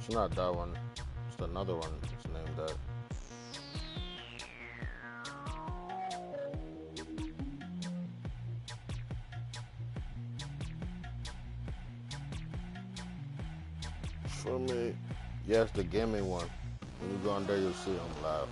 It's not that one. It's another one. It's named that. For me, yes, the gaming one. When you go on there, you'll see them live.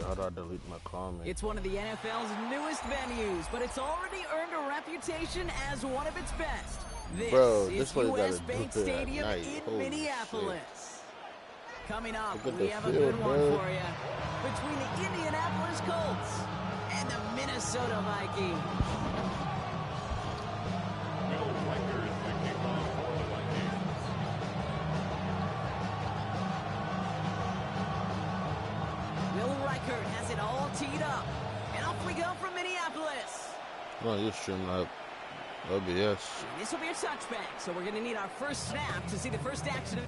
How do I delete my comment? It's one of the NFL's newest venues, but it's already earned a reputation as one of its best. This is US Bank Stadium in Minneapolis. Shit. Coming up, we have a good one for you. Between the Indianapolis Colts and the Minnesota Vikings. Has it all teed up, and off we go from Minneapolis. No, you stream that OBS. This will be a touchback, so we're going to need our first snap to see the first action.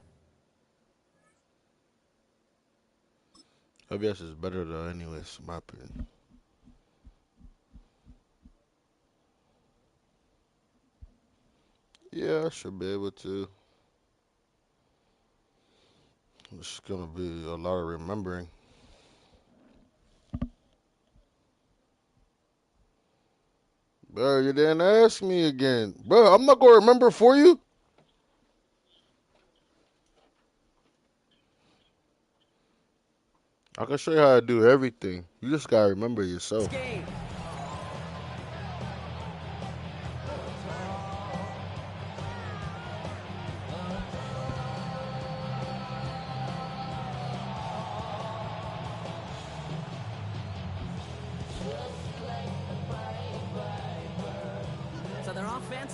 OBS is better though, anyways, in my opinion. Yeah, I should be able to. It's gonna be a lot of remembering. Bro, you didn't ask me again. Bro, I'm not going to remember for you. I can show you how to do everything. You just got to remember yourself.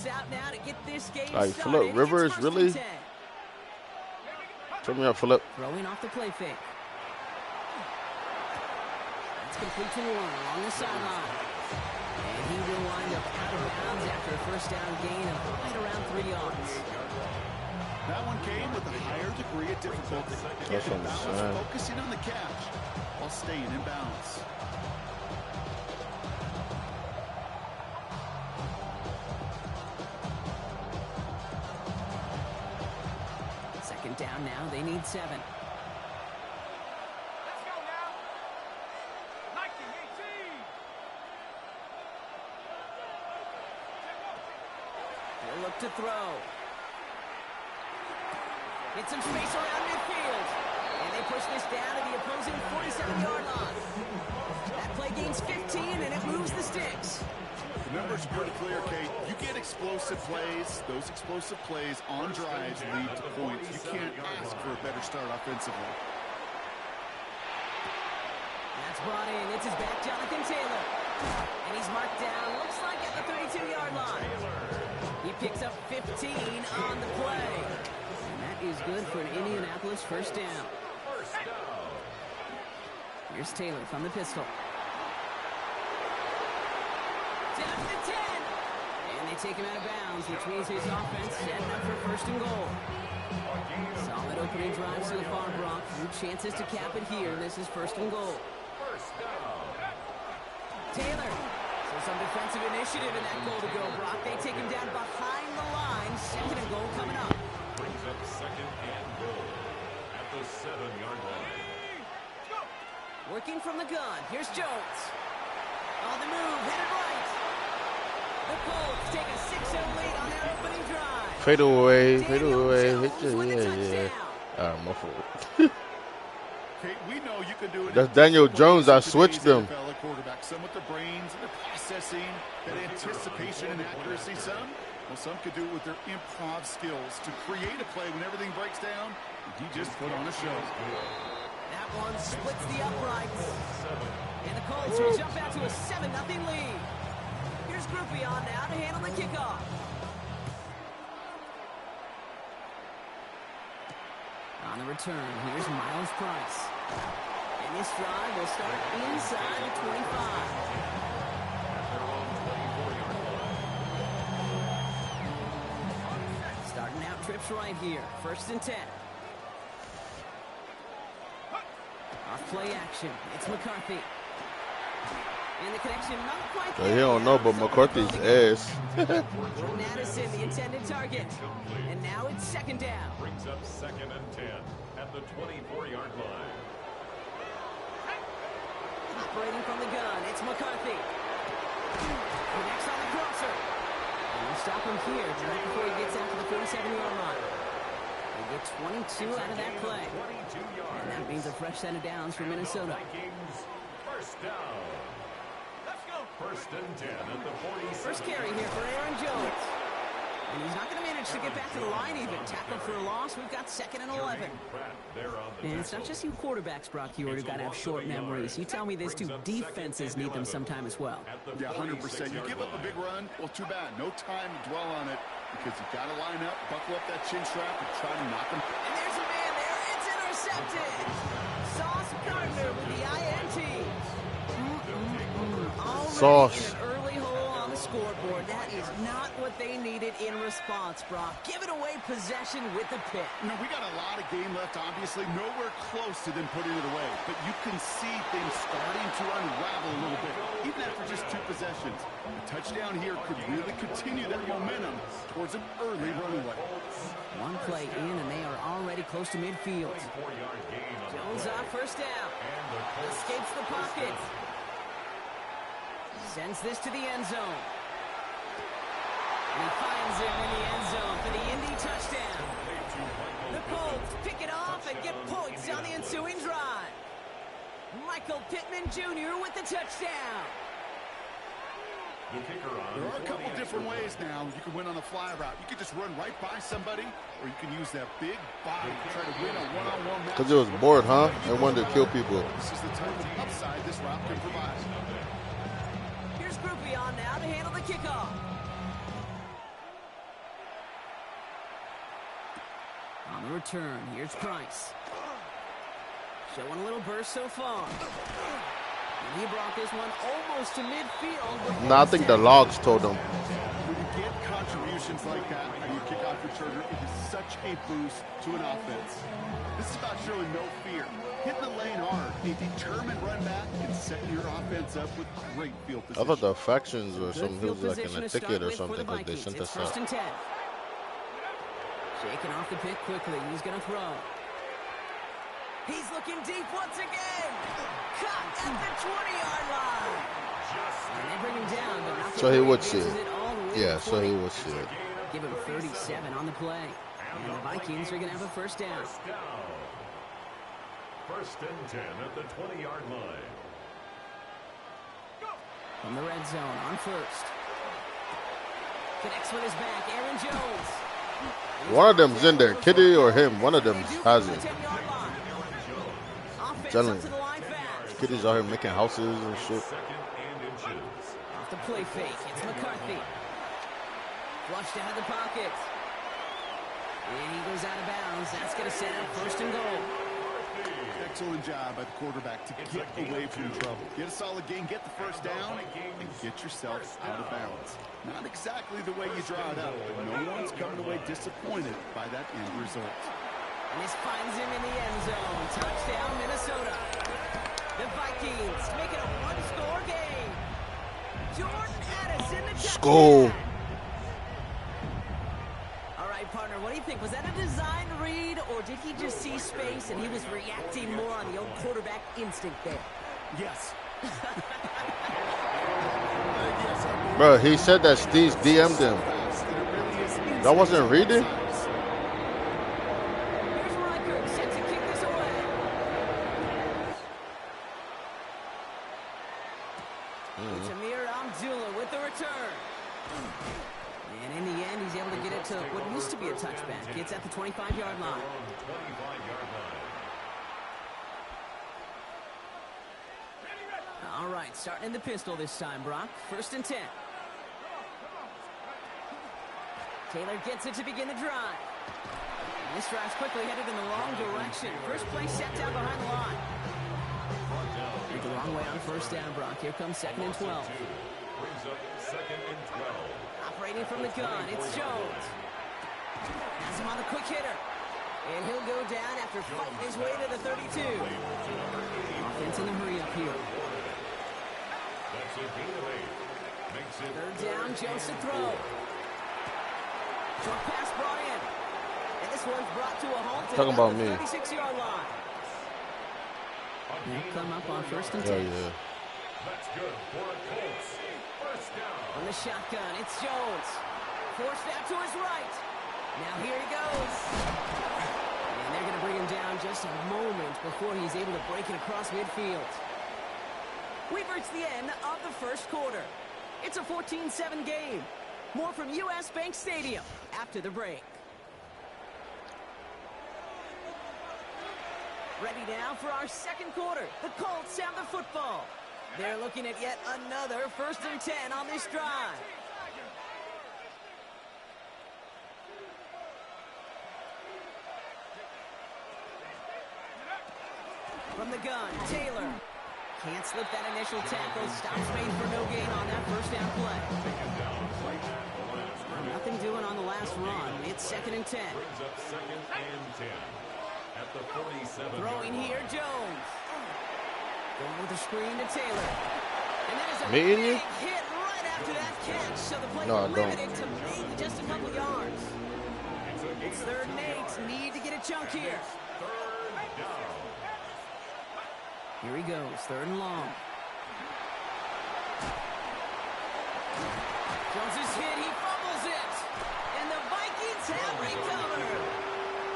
Out now to get this game started. Phillip Rivers, really? Turn me up, Phillip. Throwing off the play fake. That's complete to one along the sideline. And he will wind up out of bounds after a first down gain of right around 3 yards. That one came with a higher degree of difficulty. That's what I'm saying. Focusing on the catch while staying in bounds. Down now, they need 7. Let's go now. 1918. They'll look to throw. Get some space around midfield. And they push this down to the opposing 47-yard line. That play gains 15, and it moves the sticks. The numbers are pretty clear, Kate. You get explosive plays. Those explosive plays on drives lead to points. You can't ask for a better start offensively. That's brought in. It's his back, Jonathan Taylor. And he's marked down, looks like at the 32-yard line. He picks up 15 on the play. And that is good for an Indianapolis first down. Here's Taylor from the pistol. Down to the 10. And they take him out of bounds, which means his offense setting up for first and goal. Solid opening drive so far, Brock. Few chances to cap it here. This is first and goal. Taylor. So some defensive initiative in that goal to go, Brock. They take him down behind the line. Second and goal coming up. Brings up second and goal at the 7-yard line. Working from the gun. Here's Jones. On the move, headed right. The Colts take a 6-0 lead on their opening drive. Fade away, fade away. Yeah. My fault. Kate, we know you can do it. That's Daniel Jones. I switched them. Some with the brains and the processing, that anticipation and accuracy. Some could do it with their improv skills to create a play when everything breaks down. He just put on a show. That one splits the uprights. And the Colts will jump out to a 7-0 lead. Here's Groupie on now to handle the kickoff. On the return, here's Miles Price. And this drive will start inside the 25. Starting out trips right here. 1st and 10. Off play action. It's McCarthy. And the connection not quite there. He don't know, but McCarthy's ass. Madison, the intended target. And now it's 2nd down. Brings up 2nd and 10 at the 24-yard line. Operating from the gun, it's McCarthy. Connects on the crosser. And we'll stop him here right before he gets out to the 47-yard line. They get 22 out of that play. And that means a fresh set of downs for Minnesota. First down. 1st and 10 at the 40. First carry here for Aaron Jones. And he's not going to manage to get back to the line even. Tackled for a loss. We've got 2nd and 11. And it's not just you quarterbacks, Brock Hewitt, who've got to have short memories. You tell me these two defenses need them sometime as well. Yeah, 100%. You give up a big run, well, too bad. No time to dwell on it because you've got to line up, buckle up that chin strap, and try to knock him. And there's a man there. It's intercepted. Sauce Gardner with the INT. Sauce. An early hole on the scoreboard. That is not what they needed in response, Brock. Giving away possession with the pick. You know, we got a lot of game left, obviously. Nowhere close to them putting it away. But you can see things starting to unravel a little bit, even after just 2 possessions. A touchdown here could really continue that momentum towards an early runaway. One play in, and they are already close to midfield. Jones off 1st down. Escapes the pocket. Sends this to the end zone. And he finds him in the end zone for the Indy touchdown. The Colts pick it off and get points on the ensuing drive. Michael Pittman Jr. with the touchdown. There are a couple different ways now. You can win on the fly route. You can just run right by somebody, or you can use that big body to try to win a one-on-one match. Because it was bored, huh? They wanted to kill people. This is the type of upside this route can provide. Here's Groupie on now to handle the kickoff. On the return, here's Price. Showing a little burst so far. And he brought this one almost to midfield. No, I think the logs told him. When you get contributions like that when you kick off returner, it is such a boost to an offense. This is about showing no fear. Hit the lane hard, a determined run back, and setting your offense up with great field position. I thought the factions or something, he was like in a ticket or something because they sent us out. 1st and 10. Shaking off the pick quickly. He's going to throw. He's looking deep once again. Caught at the 20-yard line. And they bring him down, but not so he would see it. Yeah, so he would see it. Give him 37 on the play. And the Vikings are going to have a 1st down. 1st and 10 at the 20-yard line. From the red zone on 1st. Connects with his back. Aaron Jones. One of them's in there. Kitty or him. One of them has it. Generally. Kitty's out here making houses and shit. Off the play fake. It's McCarthy. Flushed out of the pocket. And he goes out of bounds. That's going to set up 1st and goal. Excellent job by the quarterback to get away from trouble. Get a solid gain, get the 1st down, and get yourself out of bounds. Not exactly the way you draw it up, but no one's coming away disappointed by that end result. And this finds him in the end zone. Touchdown, Minnesota. The Vikings make it a 1-score game. Jordan Addison, the touchdown. Skull. All right, partner, what do you think? Was that a design read, or did he just see space and he was reacting more on the old quarterback instinct there? Yes. Bro, he said that Steve's DM'd him. That wasn't reading? Here's Reichert set to kick this away. It's Amir Abdullah with the return. And in the end, he's able to get it to what used to be a touchback. It's at the 25-yard line. All right, starting in the pistol this time, Brock. 1st and 10. Taylor gets it to begin the drive. And this drive's quickly headed in the wrong direction. First play set down behind the line. Went the wrong way on first down, Brock. Here comes 2nd and 12. Brings up 2nd and 12. Operating from the gun, it's Jones. Has him on the quick hitter. And he'll go down after fighting his way to the 32. Offense in the hurry up here. That's a gain of 8. Makes it 3rd down, Jones to throw. Short pass brought in. And this one's brought to a halt at Talking about the me. 36-yard line. They'll come up on 1st and 10. Yeah. That's good for a Colts. First down. On the shotgun, it's Jones. Forced out to his right. Now here he goes. And they're going to bring him down just a moment before he's able to break it across midfield. We've reached the end of the first quarter. It's a 14-7 game. More from US Bank Stadium after the break. Ready now for our second quarter. The Colts have the football. They're looking at yet another 1st and 10 on this drive. From the gun, Taylor. Can't slip that initial tackle. Stops made for no gain on that first down play. Nothing doing on the last run. It's 2nd and 10. Brings up 2nd and 10. At the 47. Throwing here, Jones. Going with the screen to Taylor. And that is a Me and big you? hit right after that catch. So the play No, I limited to maybe just a couple yards. It's 3rd and 8. Need to get a chunk here. 3rd down. Here he goes, 3rd and long. Jones is hit, he fumbles it. And the Vikings have recovered.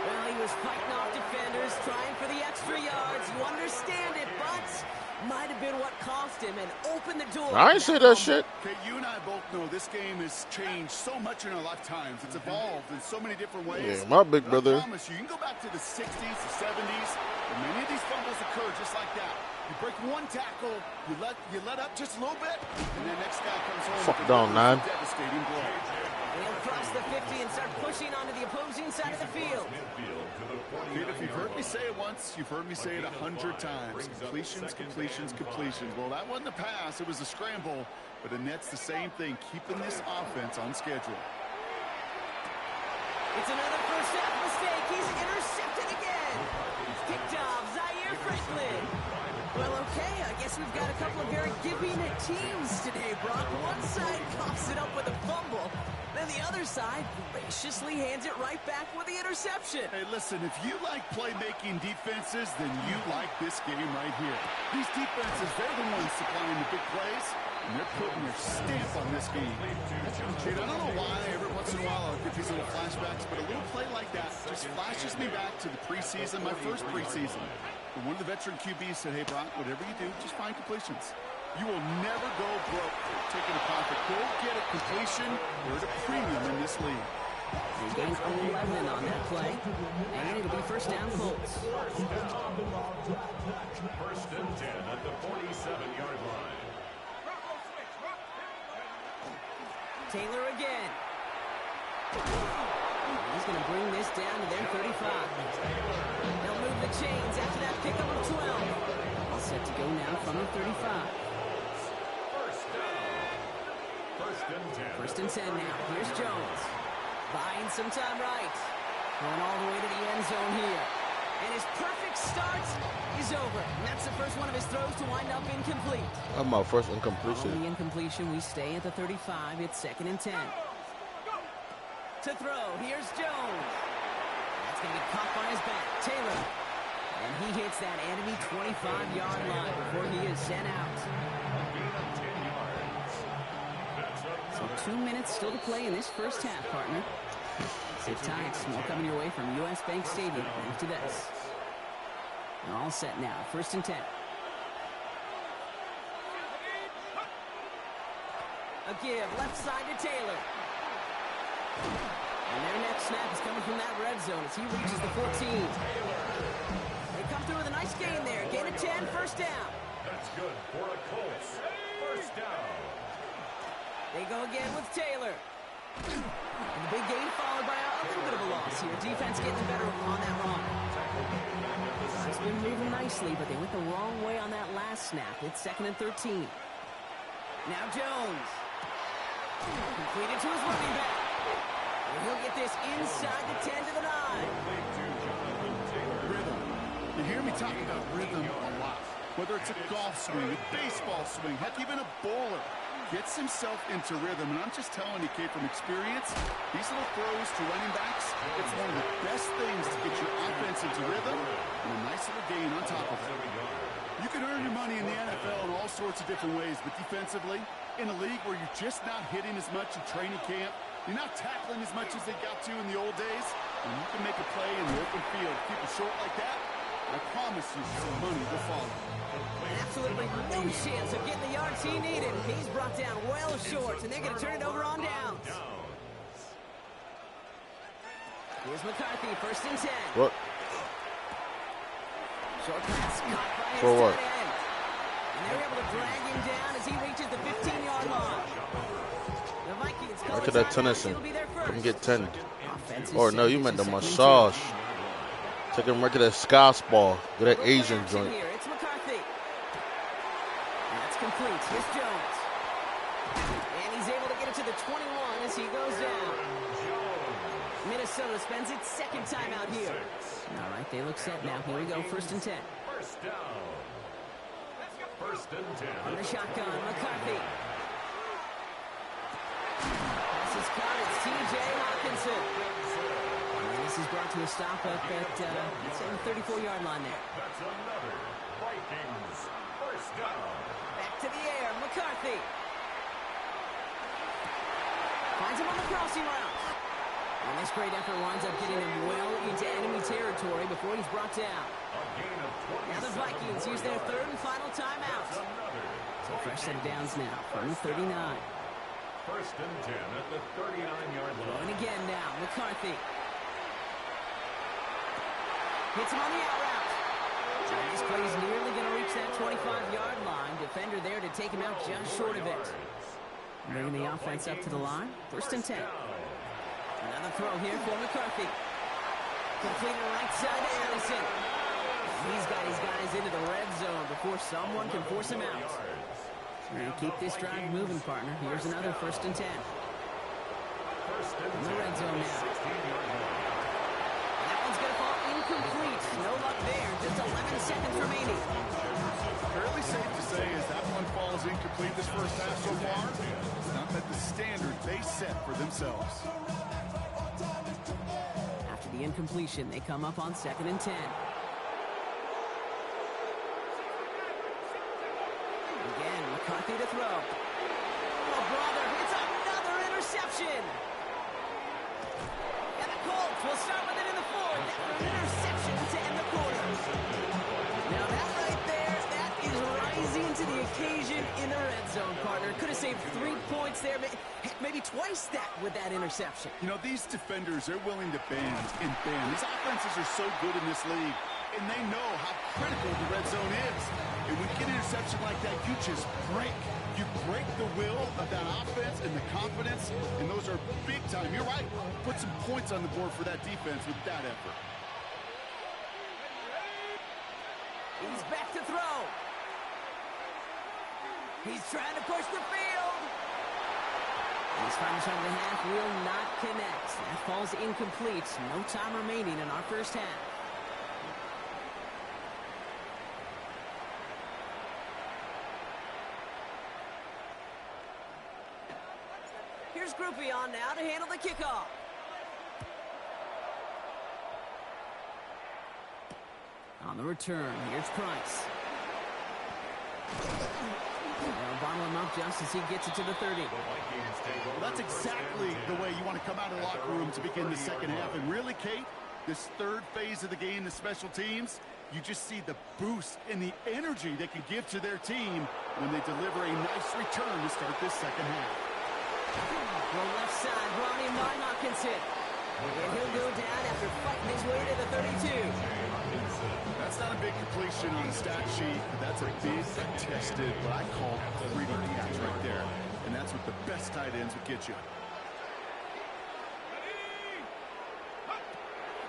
Well, he was fighting off defenders, trying for the extra yards. You understand it, but might have been what cost him and opened the door. I ain't say that shit. Okay, you and I both know this game has changed so much in our lifetimes. It's evolved in so many different ways. Yeah, my big But brother. I promise you can go back to the 60s, the 70s, and many of these fumbles occur just like that. You break one tackle, you let up just a little bit, and the next guy comes home. Fuck with down, a man. devastating blow. He'll cross the 50 and start pushing onto the opposing side of the field. Kid, if you've heard me say it once, you've heard me say it 100 times. Completions, completions, completions. Well, that wasn't a pass. It was a scramble. But Annette's the same thing, keeping this offense on schedule. It's another first half mistake. He's intercepted again. Picked off Zaire Franklin. Well, okay, I guess we've got a couple of very giving teams today, Brock. One side coughs it up with a fumble. Then the other side graciously hands it right back with the interception. Hey, listen, if you like playmaking defenses, then you like this game right here. These defenses, they're the ones supplying the big plays, and they're putting their stamp on this game. Dude, I don't know why every once in a while I'll get these little flashbacks, but a little play like that just flashes me back to the preseason, my first preseason. And one of the veteran QBs said, hey, Brock, whatever you do, just find completions. You will never go broke taking a profit. Go get a completion. We're at a premium in this league. He gained 11 on that play, and it'll be first down Colts. 1st and 10 at the 47-yard line. Taylor again. He's going to bring this down to their 35. They'll move the chains after that pickup of 12. All set to go now from the 35. First and 10 now. Here's Jones. Buying some time right. Going all the way to the end zone here. And his perfect start is over. And that's the first one of his throws to wind up incomplete. I'm my first On incompletion. the incompletion, we stay at the 35. It's 2nd and 10. To throw, here's Jones. That's going to be caught by his back. Taylor. And he hits that enemy 25-yard line before he is sent out. So 2 minutes still to play in this first half, partner. Sit tight. More coming your way from US Bank Stadium. Thanks to this. They're all set now. 1st and 10. A give left side to Taylor. And their next snap is coming from that red zone as he reaches the 14. They come through with a nice gain there. Gain of 10, first down. That's good for a Colts. First down. They go again with Taylor. And the big gain followed by a little bit of a loss here. Defense getting the better on that run. It's been moving nice nicely, but they went the wrong way on that last snap. It's 2nd and 13. Now Jones. Completed to his running back. And he'll get this inside the 10 to the 9. Rhythm. You hear me talking about rhythm a lot. Whether it's a golf swing, a baseball swing, heck, even a bowler. Gets himself into rhythm, and I'm just telling you, Kate, from experience, these little throws to running backs, it's one of the best things to get your offense into rhythm, and a nice little gain on top of it. You can earn your money in the NFL in all sorts of different ways, but defensively, in a league where you're just not hitting as much in training camp, you're not tackling as much as they got to in the old days, and you can make a play in the open field. Keep it short like that, I promise you some money will follow. Absolutely no chance of getting the yards he needed. He's brought down well short, and they're going to turn it over on downs. Here's McCarthy, 1st and 10. What? Short pass caught by his For what? tight end. And they're able to drag him down as he reaches the 15-yard line. The Vikings call Look at it that time. Tennyson. He'll be there first. Let me get 10. Offense is Or no, set. you It's meant the a 2nd and 2. massage. Take him right to that Scots ball. Get that Asian Action joint. here. It's McCarthy. And that's complete. Here's Jones. And he's able to get it to the 21 as he goes down. Minnesota spends its 2nd time out here. All right, they look set now. Here we go, 1st and 10. First down. 1st and 10. On the shotgun, McCarthy. Pass is caught. It's T.J. Hawkinson. And this is brought to a stop up at the 34-yard line there. That's another Vikings 1st down. Back to the air, McCarthy. Finds him on the crossing route. And this great effort winds up getting him well into enemy territory before he's brought down. A gain of 27. Now the Vikings use their 3rd and final timeout. So fresh set of downs now from the 39. 1st and 10 at the 39-yard line. Going again now, McCarthy. Hits him on the out route. And this play's nearly going to reach that 25-yard line. Defender there to take him out just short of it. Bringing the offense up to the line. 1st and 10. Another throw here for McCarthy. Completed right side to Allison. He's got his guys into the red zone before someone can force him out. And keep this drive moving, partner. Here's another 1st and 10. In the red zone now. And that one's going to fall incomplete. No luck there. Just 11 seconds remaining. Fairly safe to say as that one falls incomplete this first half so far. Not that the standard they set for themselves. After the incompletion, they come up on 2nd and 10. Again, McCarthy to throw. Oh, brother, it's another interception. And the Colts will start with it in the 4th after an interception to end the quarter. Now that right there, that is rising to the occasion in the red zone, partner. Could have saved 3 points there, maybe twice that with that interception. You know, these defenders, they're willing to bend and bend. These offenses are so good in this league, and they know how critical the red zone is. And when you get an interception like that, you just break. You break the will of that offense and the confidence, and those are big time. You're right. Put some points on the board for that defense with that effort. He's back to throw. He's trying to push the field. His final shot of the half will not connect. That falls incomplete. No time remaining in our first half. Here's Groupie on now to handle the kickoff. On the return, here's Price. They'll bottle him up just as he gets it to the 30. Well, that's exactly the way you want to come out of the locker room to begin the second half. And really, Kate, this 3rd phase of the game, the special teams, you just see the boost and the energy they can give to their team when they deliver a nice return to start this second half. The left side, brought in by Hawkinson. And he'll go down after fighting his way to the 32. That's not a big completion on the stat sheet, but that's a big, contested, what I call gritty catch right there. And that's what the best tight ends would get you.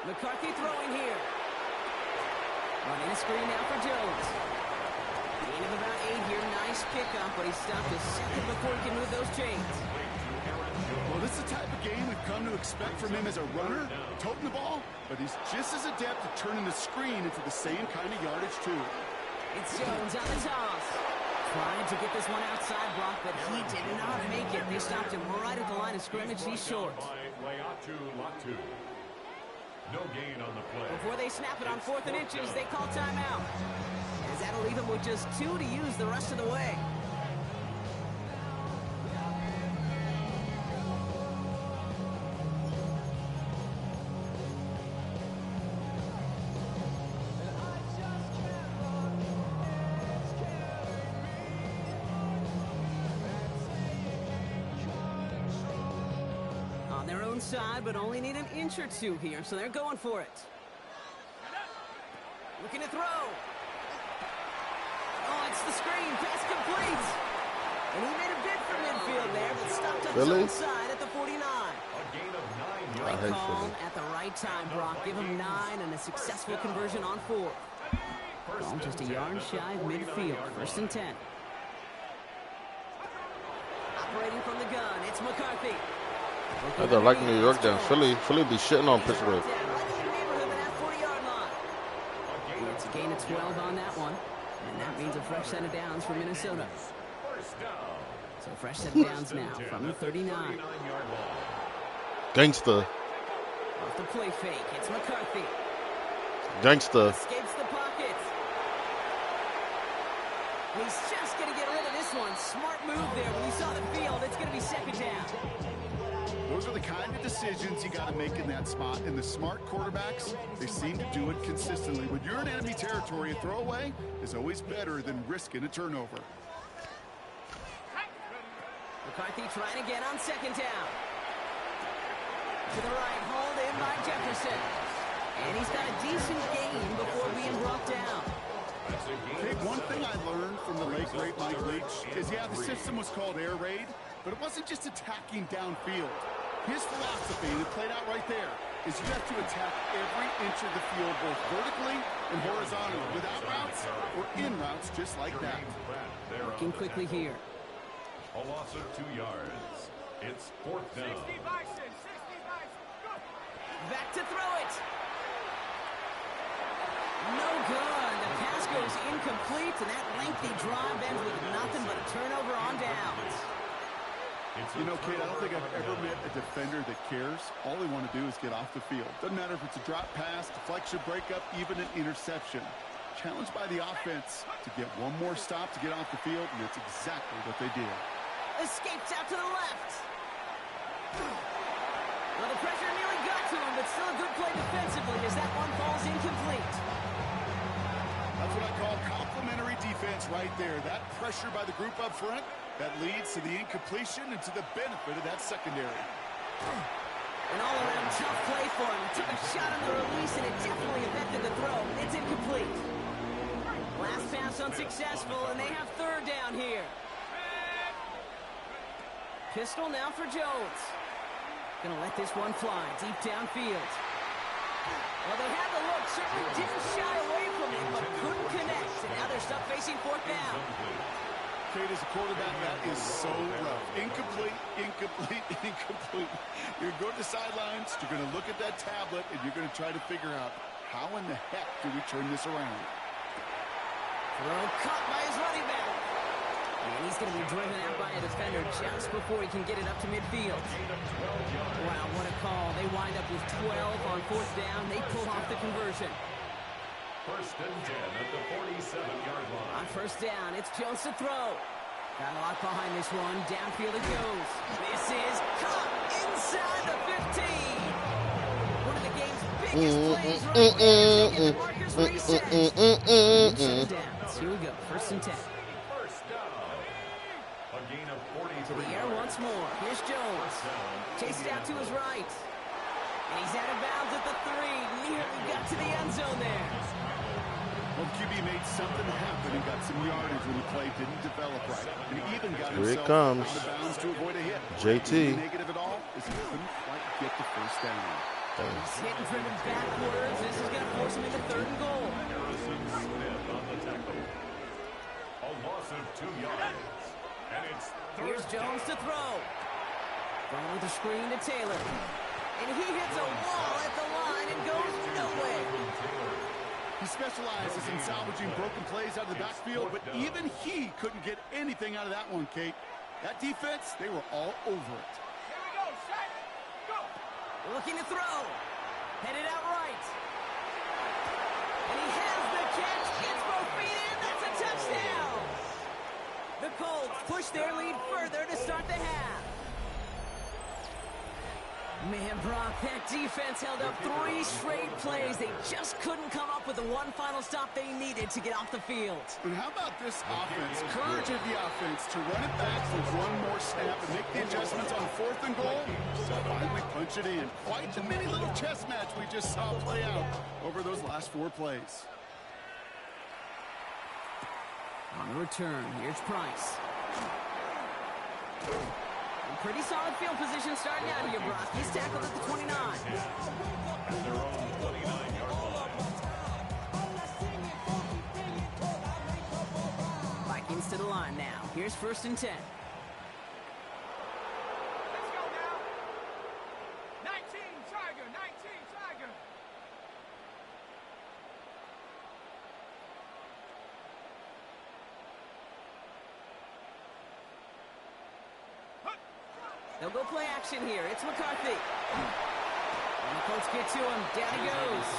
McCarthy throwing here. Running a screen now for Jones. Gain of about 8 here. Nice pickup, but he stopped a second before he can move those chains. Well, this is the type of game we've come to expect from him as a runner, toting the ball, but he's just as adept at turning the screen into the same kind of yardage, too. It's Jones on the toss. Trying to get this one outside, Brock, but he did not make it. They stopped him right at the line of scrimmage. He's short. No gain on the play. Before they snap it on 4th and inches, they call timeout. As that'll leave him with just 2 to use the rest of the way. Side, but only need an inch or 2 here, so they're going for it. Looking to throw. Oh, it's the screen. Pass complete. And he made a bid for midfield there, but stopped on his own side at the 49. A gain of 9 yards. Great call at the right time, Brock. Give him 9 and a successful conversion on 4. Ball just a yard shy of midfield. 1st and 10. Operating from the gun, it's McCarthy. They're like New York down. Philly be shitting on Pittsburgh. It's a gain of 12 on that one. And that means a fresh set of downs for Minnesota. So fresh set of downs now from the 39. Gangsta. Off the play fake. It's McCarthy. Gangsta. Escapes the pocket. He's just going to get rid of this one. Smart move there. When you saw the field, it's going to be 2nd down. Those are the kind of decisions you got to make in that spot. And the smart quarterbacks, they seem to do it consistently. When you're in enemy territory, a throwaway is always better than risking a turnover. McCarthy trying again on 2nd down. To the right, hauled in by Jefferson. And he's got a decent gain before being brought down. Hey, one thing I learned from the late great Mike Leach is, yeah, the system was called air raid, but it wasn't just attacking downfield. His philosophy, and it played out right there, is you have to attack every inch of the field, both vertically and horizontally, without routes or in routes, just like that. Working quickly here. A loss of 2 yards. It's 4th down. Back to throw it. No good. The pass goes incomplete, and that lengthy drive ends with nothing but a turnover on downs. You know, Kate, I don't think I've ever met a defender that cares. All they want to do is get off the field. Doesn't matter if it's a drop pass, deflection, breakup, even an interception. Challenged by the offense to get one more stop to get off the field, and that's exactly what they did. Escapes out to the left. Well, the pressure nearly got to him, but still a good play defensively as that one falls incomplete. That's what I call complimentary defense right there. That pressure by the group up front, that leads to the incompletion and to the benefit of that secondary. An all-around tough play for him. He took a shot on the release, and it definitely affected the throw. It's incomplete. Last pass unsuccessful, and they have 3rd down here. Pistol now for Jones. Gonna let this one fly deep downfield. Well, they had the look, certainly didn't shy away from it, but couldn't connect. And now they're stuck facing 4th down. Kate, as a quarterback, that is so rough. Incomplete, incomplete, incomplete. You're going to go to the sidelines, you're going to look at that tablet, and you're going to try to figure out, how in the heck do we turn this around? Throw caught by his running back. And he's going to be driven out by a defender just before he can get it up to midfield. Wow, what a call. They wind up with 12 on 4th down. They pull off the conversion. 1st and 10 at the 47-yard line. On 1st down, it's Jones to throw. Got a lot behind this one. Downfield it goes. This is caught inside the 15. One of the game's biggest plays right there. Taking the markers reset. Here we go. 1st and 10. A gain of 43. To the air once more. Here's Jones. Chased out to his right. And he's out of bounds at the 3. Nearly got to the end zone there. Well, QB made something happen and got some yardage when the play didn't develop right. And he even got himself out of bounds to avoid a hit. JT. The negative at all is he couldn't quite get the 1st down. He's hit and driven backwards. This is going to force him into 3rd and goal. Harrison Smith on the tackle. A loss of 2 yards. And it's Here's Jones to throw. Going with the screen to Taylor. And he hits a wall at the line and goes nowhere. He specializes in salvaging broken plays out of the backfield, but even he couldn't get anything out of that one, Kate. That defense, they were all over it. Here we go, set, go. Looking to throw. Headed out right. And he has the catch. Gets both feet in. That's a touchdown. The Colts push their lead further to start the half. Man, Brock, that defense held up 3 straight plays. They just couldn't come up with the one final stop they needed to get off the field. And how about this offense? Courage of the offense to run it back for one more snap and make the adjustments on 4th and goal. Finally punch it in. Quite the mini little chess match we just saw play out over those last 4 plays. On the return, here's Price. Pretty solid field position starting out here, Brock. He's tackled at the 29. at their own 29-yard line. Vikings to the line now. Here's 1st and 10. Let's go now. 19, Tiger, 19, Tiger. They'll go play action here. It's McCarthy. And the Colts get to him. Down he goes.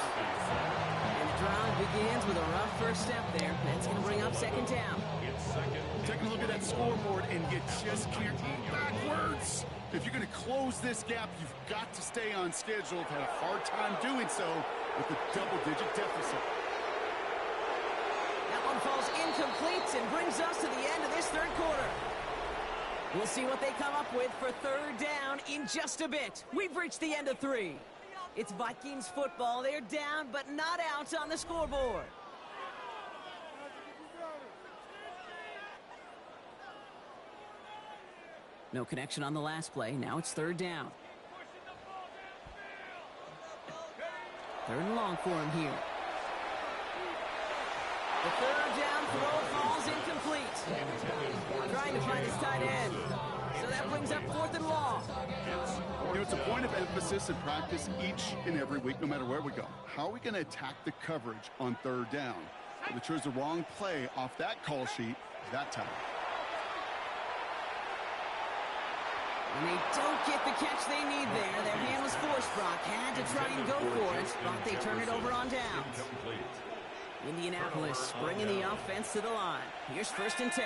And the drive begins with a rough first step there. That's going to bring up 2nd down. It's 2nd. Take a look at that scoreboard, and you just can't go backwards. If you're going to close this gap, you've got to stay on schedule. I've had a hard time doing so with a double-digit deficit. That one falls incomplete and brings us to the end of this 3rd quarter. We'll see what they come up with for 3rd down in just a bit. We've reached the end of 3. It's Vikings football. They're down, but not out on the scoreboard. No connection on the last play. Now it's 3rd down. 3rd and long for him here. The 3rd down throw falls incomplete. Trying to find his tight end. So that brings up 4th and long. You know, it's a point of emphasis in practice each and every week, no matter where we go. How are we going to attack the coverage on 3rd down? If we chose the wrong play off that call sheet that time. And they don't get the catch they need there. Their hand was forced, Brock. Had to try and go for it, but they turn it over on downs. Indianapolis bringing the offense to the line. Here's 1st and 10.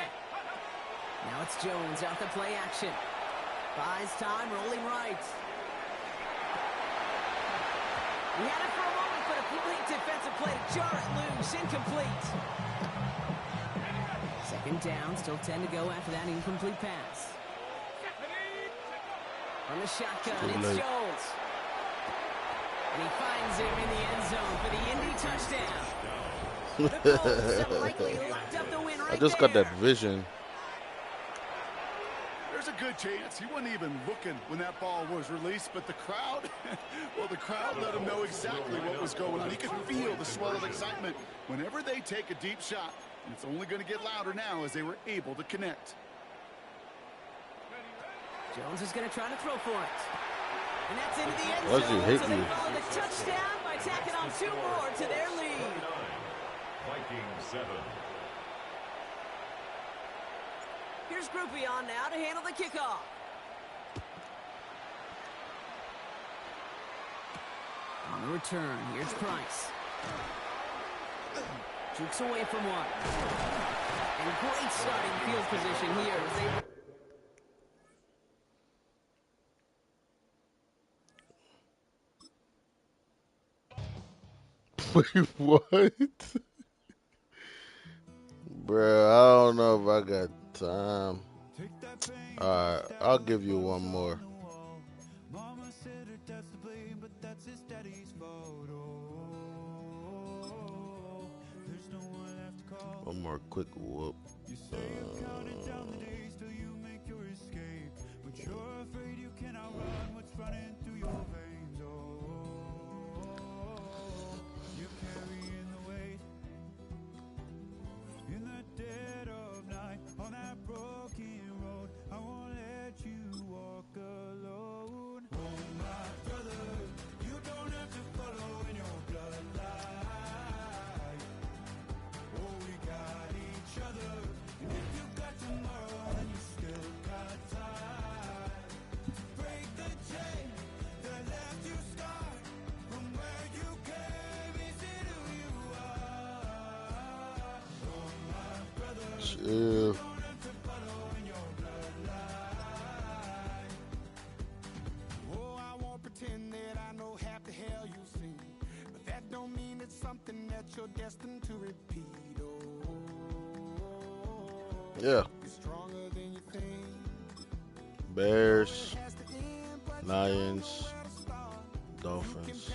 Now it's Jones out the play action. Buys time, rolling right. He had it for a moment, but a complete defensive play to jar it loose. Incomplete. 2nd down, still 10 to go after that incomplete pass. From the shotgun, it's Jones. And he finds him in the end zone for the Indy touchdown. The Colts have likely locked up the win right I just got that vision. There's a good chance he wasn't even looking when that ball was released, but the crowd, well, the crowd let him know exactly what was going on. He could feel the swell of excitement whenever they take a deep shot. And it's only going to get louder now as they were able to connect. Jones is going to try to throw for it. And that's into the end Why does he zone, hate so they you? follow the touchdown by tacking on 2 more to their lead. Vikings 7. Here's Groupie on now to handle the kickoff. On the return, here's Price. Jukes away from one. And great starting field position here as they... Wait, what? Bruh, I don't know if I got time. Alright, I'll give you one more. One more quick whoop. Ew. Yeah. Bears, Lions, Dolphins.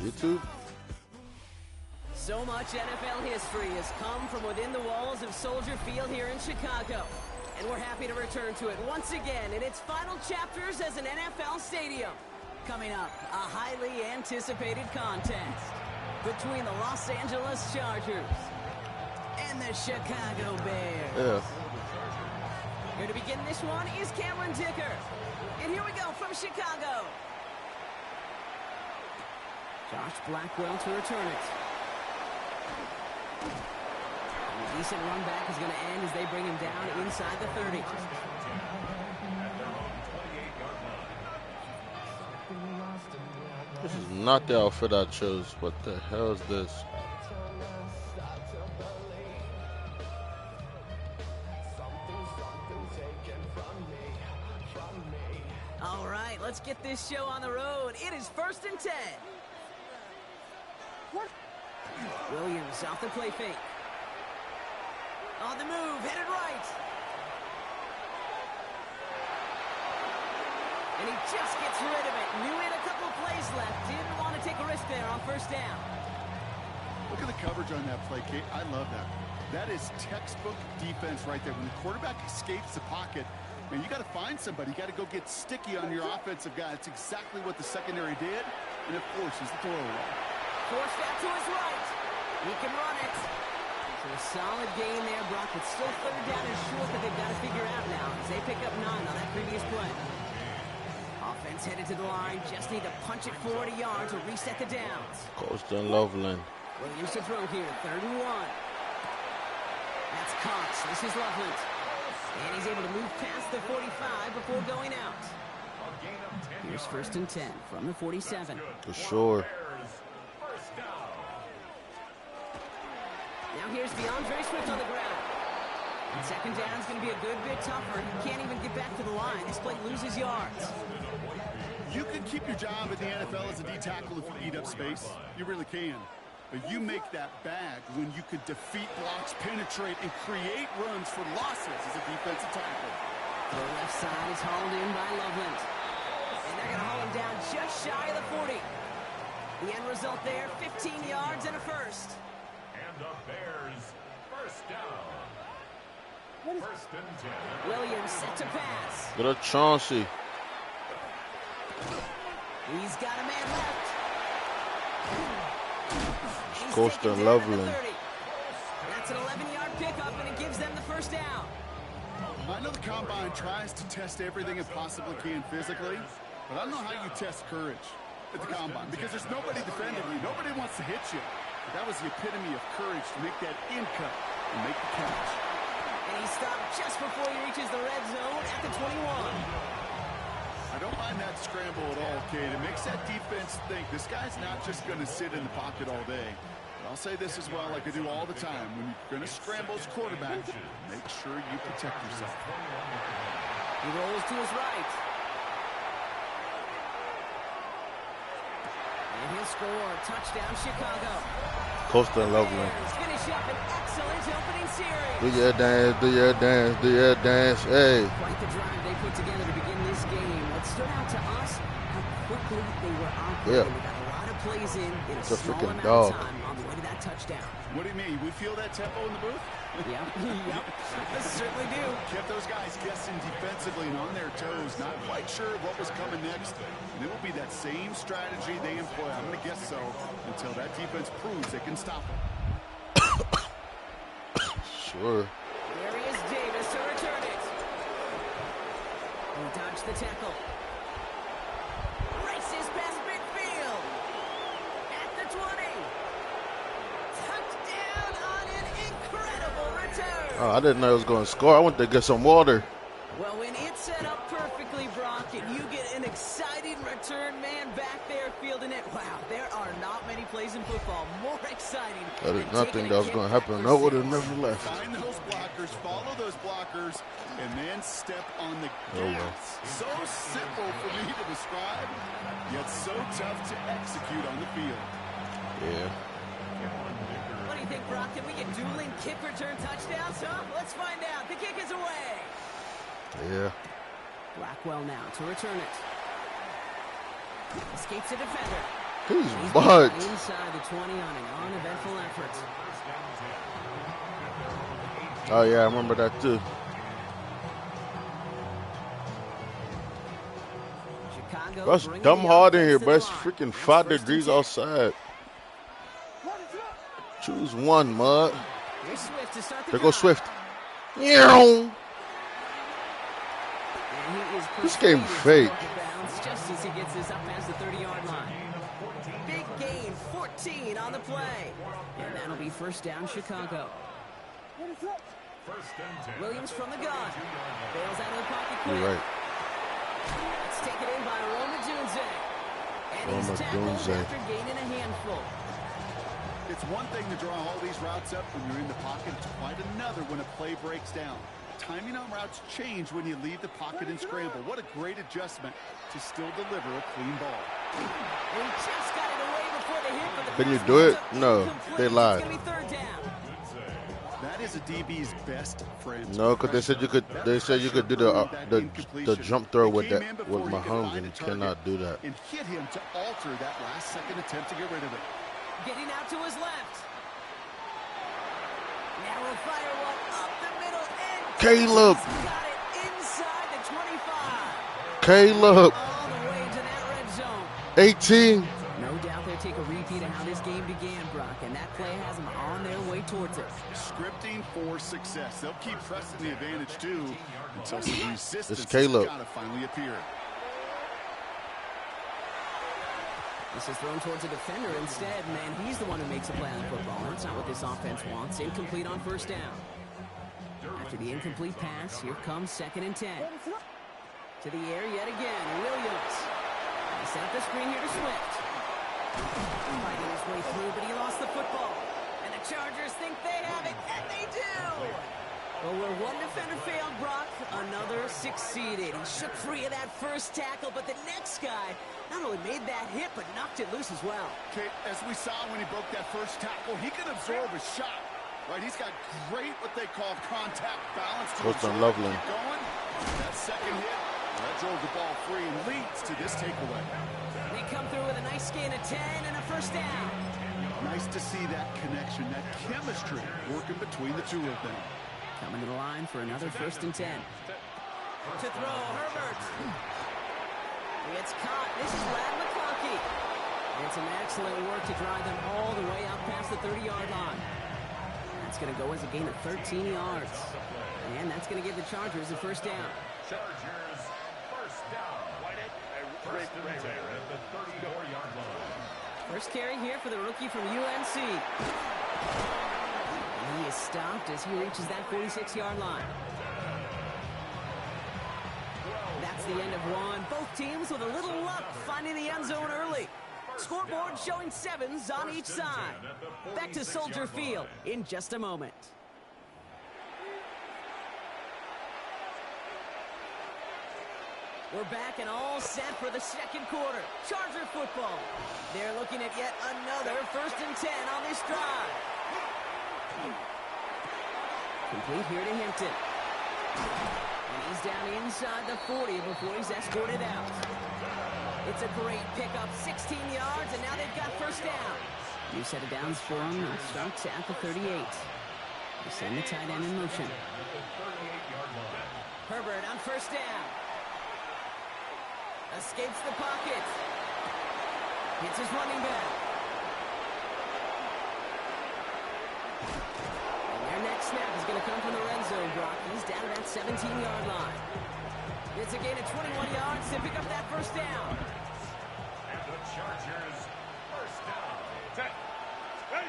YouTube? So much NFL history has come from within the walls of Soldier Field here in Chicago. And we're happy to return to it once again in its final chapters as an NFL stadium. Coming up, a highly anticipated contest between the Los Angeles Chargers and the Chicago Bears. Yeah. Here to begin this one is Cameron Dicker. And here we go from Chicago. Josh Blackwell to return it. A decent run back is going to end as they bring him down inside the 30. This is not the outfit I chose. What the hell is this? All right, let's get this show on the road. It is 1st and 10. Williams off the play fake. On the move, headed right. And he just gets rid of it. Knew he had a couple of plays left. Didn't want to take a risk there on 1st down. Look at the coverage on that play, Kate. I love that. That is textbook defense right there. When the quarterback escapes the pocket, man, you got to find somebody. You got to go get sticky on your offensive guy. It's exactly what the secondary did, and it forces the throwaway. Forced out to his right. He can run it. So a solid gain there, Brock, but still 3rd down and short that they've got to figure out now as they pick up 9 on that previous play. Offense headed to the line. Just need to punch it 40 yards to reset the downs. Colston Loveland. Williams to throw here, 3rd and 1. That's Cox. This is Loveland. And he's able to move past the 45 before going out. Here's 1st and 10 from the 47. For sure. Now here's DeAndre Swift on the ground. And 2nd down is going to be a good bit tougher. He can't even get back to the line. This play loses yards. You can keep your job in the NFL as a D tackle if you eat up space. You really can. But you make that bag when you could defeat blocks, penetrate, and create runs for losses as a defensive tackle. The left side is hauled in by Loveland. And they're going to haul him down just shy of the 40. The end result there, 15 yards and a first. And the Bears, 1st down. 1st and 10. Williams set to pass. Good at Chauncey. He's got a man left. Colston Loveland. That's an 11-yard pickup, and it gives them the 1st down. I know the Combine tries to test everything it possibly can physically, but I don't know how you test courage at the Combine because there's nobody defending you. Nobody wants to hit you. But that was the epitome of courage to make that in cut and make the catch. And he stopped just before he reaches the red zone at the 21. I don't mind that scramble at all, Kate. It makes that defense think this guy's not just going to sit in the pocket all day. But I'll say this as well, like I do all the time. When you're going to scramble as quarterback, make sure you protect yourself. He rolls to his right. And he'll score. Touchdown, Chicago. Colston Loveland. Finish up an excellent opening series. Do your dance, do your dance, do your dance. Hey. Quite the drive they put together to begin this game. What stood out to us, how quickly they were operating. Yeah. They got a lot of plays in a It's a small freaking amount dog. of time on the way to that touchdown. What do you mean? We feel that tempo in the booth? Yep, yep, they certainly do. Kept those guys guessing defensively and on their toes, not quite sure what was coming next. And it will be that same strategy they employ, I'm going to guess so, until that defense proves they can stop them. sure. There he is, Davis, to return it. He dodged the tackle. Races past midfield. At the 20. Touchdown on an incredible return. Oh, I didn't know he was going to score. I went to get some water. Well, when it's set up perfectly, Brock, and you get an exciting return man back there fielding it, wow, there are not many plays in football more exciting. That is nothing that was going to happen. I would have never left. Find those blockers, follow those blockers, and then step on the gas. So simple for me to describe, yet so tough to execute on the field. Yeah. What do you think, Brock? Can we get dueling kick return touchdowns, huh? Let's find out. The kick is away. Yeah. Blackwell now to return it. Escapes a defender. He's He's butt. inside the 20 on an uneventful effort. Oh, yeah, I remember that too. Chicago. Bro, it's dumb hard in here, bro. It's freaking 5 degrees outside. Choose one, mud. Here's Swift to start the There goes drive. Swift. Meow. And he is This game persuaded to fake. walk it bounds just as he gets this up past the 30-yard line. Big gain, 14 on the play. And that'll be first down, Chicago. Williams from the gun. Bails out of the pocket quick. You're right. It's taken in by Roma Dunze. And he's Roma tackled Dunze. after gaining a handful. It's one thing to draw all these routes up when you're in the pocket. It's quite another when a play breaks down. Timing on routes change when you leave the pocket and scramble. What a great adjustment to still deliver a clean ball. And he just got it away before the hit, but the Can you pass do it? ends up No, incomplete. they It's lied. gonna be third down. That is a DB's best friend. No, because they said you could. They said you could do the jump throw with that with Mahomes, and you cannot do that. And hit him to alter that last second attempt to get rid of it. Getting out to his left. Narrow fire one up the middle and Caleb. he's got it inside the 25. Caleb, All the way to that red zone. 18. No doubt they'll take a repeat of how this game began, Brock, and that play has them on their way towards it. Scripting for success. They'll keep pressing the advantage too until some resistance has Caleb. got to finally appear. This is thrown towards a defender instead, man. He's the one who makes a play on football. That's not what this offense wants. Incomplete on first down. After the incomplete pass, here comes 2nd and 10. To the air yet again, Williams. He set up the screen here to Swift. Fighting his way through, but he lost the football. And the Chargers think they have it, and they do! Well, where one defender failed, Brock, another succeeded. He shook free of that first tackle, but the next guy not only made that hit, but knocked it loose as well. Okay, as we saw when he broke that first tackle, he can absorb a shot. Right, he's got great what they call contact balance to Coach absorb. Loveland. Keep going. That second hit, that drove the ball free and leads to this takeaway. They come through with a nice gain of 10 and a first down. Nice to see that connection, that chemistry working between the two of them. Coming to the line for another 1st and 10. To throw, Herbert. It's caught. This is Brad McConkey. It's an excellent work to drive them all the way out past the 30-yard line. That's going to go as a gain of 13 yards. And that's going to give the Chargers a first down. Chargers first down. First and 10 at the 34-yard line. First carry here for the rookie from UNC. And he is stopped as he reaches that 46-yard line. That's the end of one. Both teams with a little luck finding the end zone early. Scoreboard showing 7s on each side. Back to Soldier Field in just a moment. We're back and all set for the second quarter. Charger football. They're looking at yet another 1st and 10 on this drive. Complete here to Hampton. And he's down inside the 40 before he's escorted out. It's a great pickup, 16 yards, and now they've got first down. New set of downs for him. Starts at the 38. They send the tight end in motion. Herbert on first down. Escapes the pocket. Hits his running back. And their next snap is going to Brock. He's down at that 17-yard line. It's a gain of 21 yards to pick up that first down. And the Chargers, first down. 10.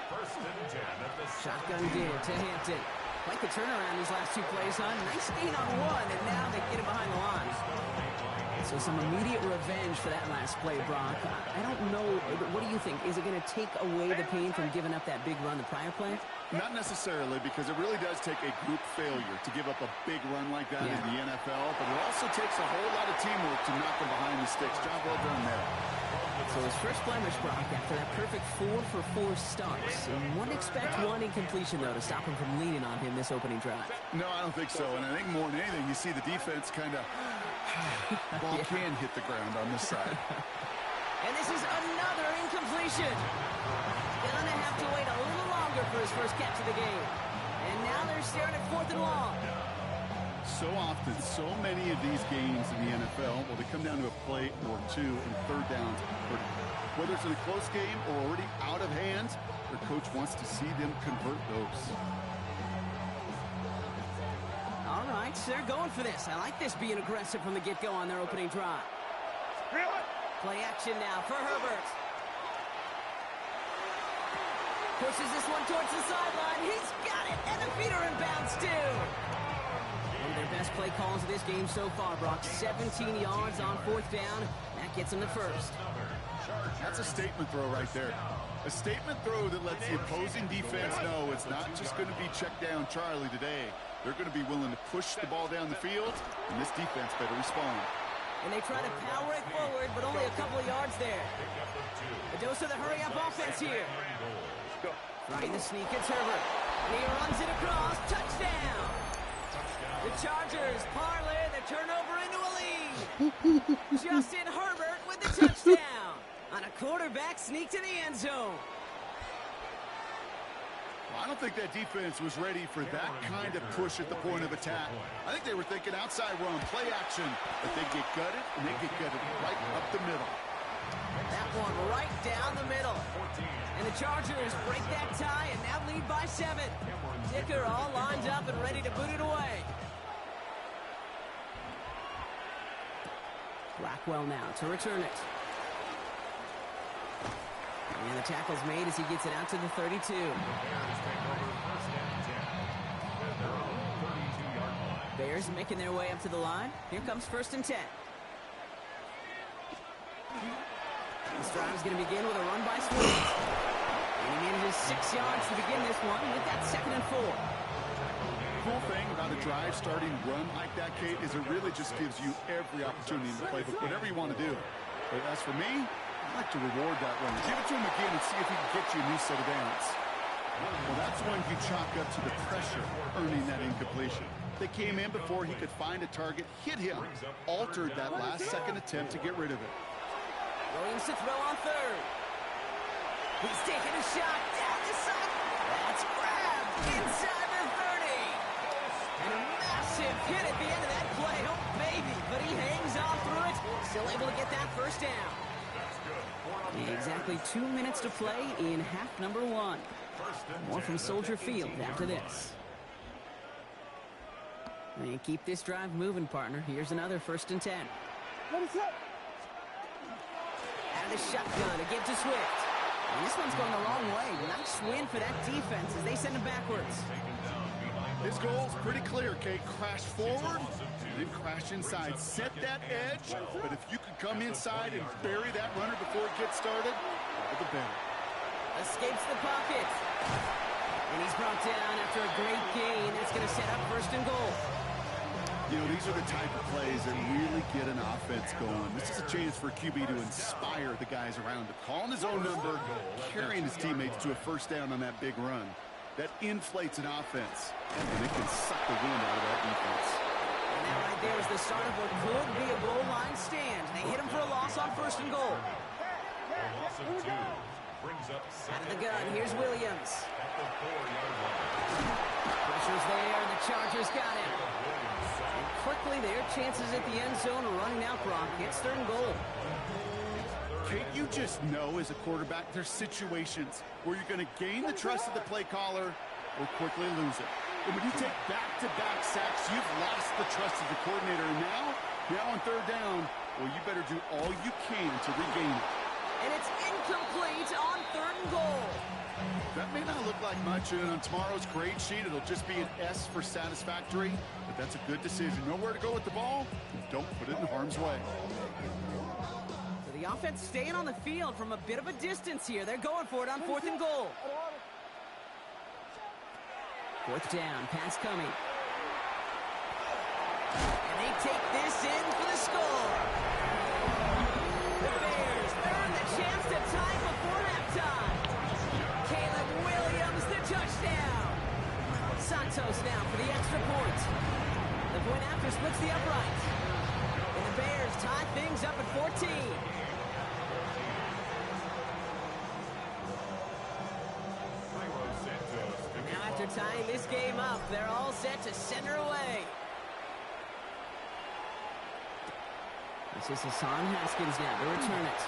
First and 10 at the Shotgun give to Hampton. Quite the turnaround these last two plays, huh? Nice gain on one, and now they get him behind the line. So some immediate revenge for that last play, Brock. I don't know. What do you think? Is it going to take away the pain from giving up that big run the prior play? Not necessarily, because it really does take a group failure to give up a big run like that in the NFL, but it also takes a whole lot of teamwork to knock them behind the sticks. Job well done there. So his first blemish, Brock, after that perfect 4-for-4 starts. And wouldn't expect one incompletion, though, to stop him from leaning on him this opening drive. No, I don't think so. And I think more than anything, you see the defense kind of ball can hit the ground on this side. And this is another incompletion. Gonna have to wait a little longer for his first catch of the game. And now they're staring at 4th and long. So often, so many of these games in the NFL, well, they come down to a play or two in third downs. Whether it's in a close game or already out of hand, their coach wants to see them convert those. All right, so they're going for this. I like this being aggressive from the get-go on their opening drive. Play action now for Herbert. Pushes this one towards the sideline. He's got it, and the feet are in bounds, too. One of their best play calls of this game so far, Brock. 17 yards on 4th down. That gets him the first. That's a statement throw right there. A statement throw that lets the opposing defense know it's not just going to be check down Charlie today. They're going to be willing to push the ball down the field, and this defense better respond. And they try to power it forward, but only a couple of yards there. A dose of the hurry-up offense here. Trying to sneak, it's Herbert. And he runs it across. Touchdown! The Chargers parlay the turnover into a lead. Justin Herbert with the touchdown on a quarterback sneak to the end zone. Well, I don't think that defense was ready for that kind of push at the point of attack. I think they were thinking outside run, play action, but they get gutted, and they get gutted right up the middle. That one right down the middle. And the Chargers break that tie and now lead by 7. Dicker all lined up and ready to boot it away. Blackwell now to return it. And the tackle's made as he gets it out to the 32. Bears making their way up to the line. Here comes 1st and 10. This drive is going to begin with a run by Swift. And he manages 6 yards to begin this one with that 2nd and 4. Cool thing about a drive starting run like that, Kate, is it really just gives you every opportunity in the playbook, whatever you want to do. But as for me, I like to reward that run. Give it to him again and see if he can get you a new set of downs. Well, that's when you chalk up to the pressure earning that incompletion. They came in before he could find a target, hit him, altered that last second attempt to get rid of it. Williams to throw on 3rd. He's taking a shot down the side. That's grabbed inside the 30. And a massive hit at the end of that play. Oh, baby. But he hangs on through it. Still able to get that first down. Exactly 2 minutes to play in half number 1. More from Soldier Field after this. And keep this drive moving, partner. Here's another 1st and 10. What is that? Out of the shotgun to give to Swift. And this one's going the wrong way. Nice win for that defense as they send him backwards. His goal's pretty clear, Kate. Crash forward, then crash inside. Set that edge, but if you can come inside and bury that runner before it gets started, all the better. Escapes the pocket. And he's brought down after a great gain. That's going to set up 1st and goal. You know, these are the type of plays that really get an offense going. This is a chance for QB to inspire the guys around him. Calling his own number, carrying his teammates to a 1st down on that big run. That inflates an offense, and it can suck the wind out of that defense. And that right there is the start of what could be a goal line stand. They hit him for a loss on 1st and goal. Loss of 2 brings up out of the gun, here's Williams. Pressure's there, and the Chargers got him. And quickly, their chances at the end zone are running out, Brock. It's 3rd and goal. Kate, you just know as a quarterback, there's situations where you're going to gain the trust of the play caller or quickly lose it. And when you take back-to-back sacks, you've lost the trust of the coordinator. And now on third down, well, you better do all you can to regain it. And it's incomplete on 3rd and goal. That may not look like much, and on tomorrow's grade sheet, it'll just be an S for satisfactory, but that's a good decision. Know where to go with the ball, and don't put it in harm's way. So the offense staying on the field from a bit of a distance here. They're going for it on 4th and goal. 4th down, pass coming. And they take this in for the score. The Bears earn the chance to tie before halftime. Caleb Williams, the touchdown. Santos now for the extra point. The point after splits the upright. And the Bears tie things up at 14. And now after tying this game up, they're all set to send her away. This is Hassan Haskins now to return it.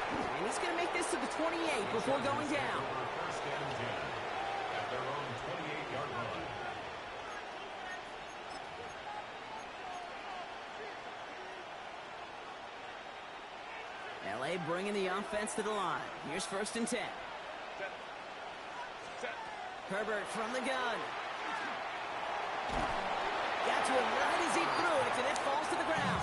And he's going to make this to the 28 before going down. First and 10 at their own 28-yard line. LA bringing the offense to the line. Here's 1st and 10. Herbert from the gun. Got to him right as he threw it, and it falls to the ground.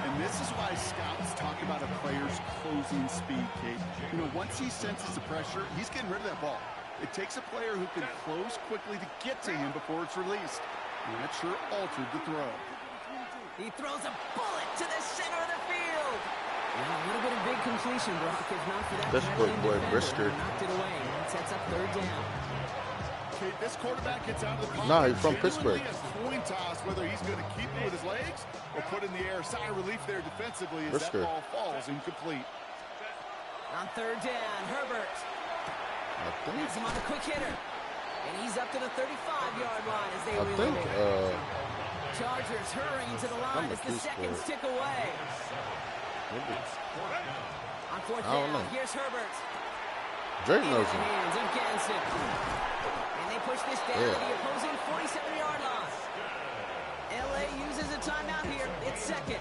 And this is why scouts talk about a player's closing speed, Kate. You know, once he senses the pressure, he's getting rid of that ball. It takes a player who can close quickly to get to him before it's released. And that sure altered the throw. He throws a bullet to the center of the field. Well, a little bit of big completion, Brock, if not for that. This boy Brisker. Knocked it away. That sets up 3rd down. Kate, this quarterback gets out of the pocket. No, he's from Pittsburgh. A coin toss whether he's going to keep it with his legs or put in the air. Sigh of relief there defensively as Brisker. that ball falls incomplete. On 3rd down, Herbert. Needs him on a quick hitter. And he's up to the 35-yard line as they relay it. Chargers hurrying to the line as the seconds tick away. On 4th down, here's Herbert. Drake knows him. Hands against it. And they push this down to the opposing 47-yard line. LA uses a timeout here. It's 2nd.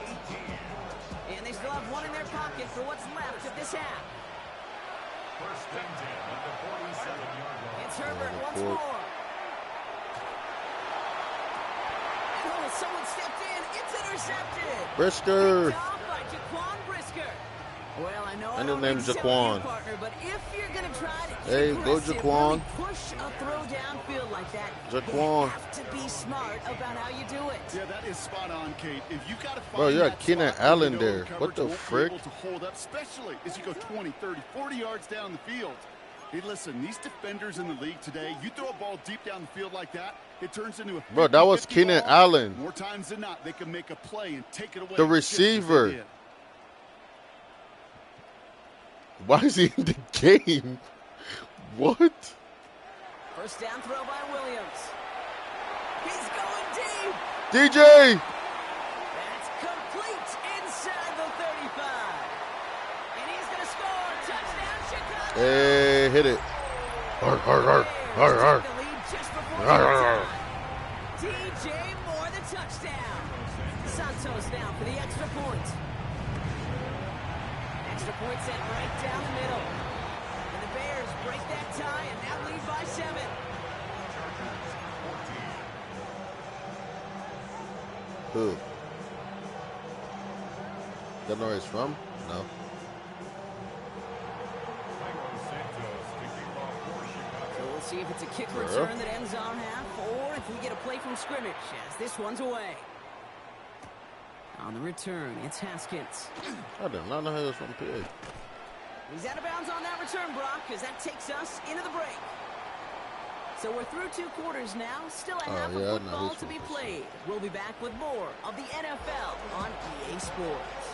And they still have one in their pocket for what's left of this half. First and 10 at the 47-yard line. It's Herbert once more. Oh, someone stepped in. It's intercepted. Brisker. Picked off by Jaquan Brisker. Well, I know And his name's Jaquan. Partner, but if you're going to try to Hey, go Jaquan. push a throw downfield like that, Jaquan. you have to be smart about how you do it. Yeah, that is spot on, Kate. If you got to find Bro, you got that Keenan spot where Allen you know there. coverage What the won't be frick? able to hold up, especially as you go 20, 30, 40 yards down the field. Hey, listen, these defenders in the league today, you throw a ball deep down the field like that, it turns into a 50-50 Bro, that was Keenan ball. Allen. More times than not, they can make a play and take it away. The just as they receiver. did. Why is he in the game? What? First down throw by Williams. He's going deep. DJ! That's complete inside the 35. And he's going to score. Touchdown, Chicago. Hey, hit it. Arr, arr, arr, arr, arr. Take the lead just before Arr, arr, arr. DJ Moore, the touchdown. Santos now for the extra point. Extra point set right down the middle. And the Bears break that tie and now lead by 7. Who? That know where he's from? No. So we'll see if it's a kick return that ends our half or if we get a play from scrimmage as this one's away. On the return, it's Haskins. I did not know he was from PA. He's out of bounds on that return, Brock, as that takes us into the break. So we're through 2 quarters now, still a half of football to be played. We'll be back with more of the NFL on EA Sports.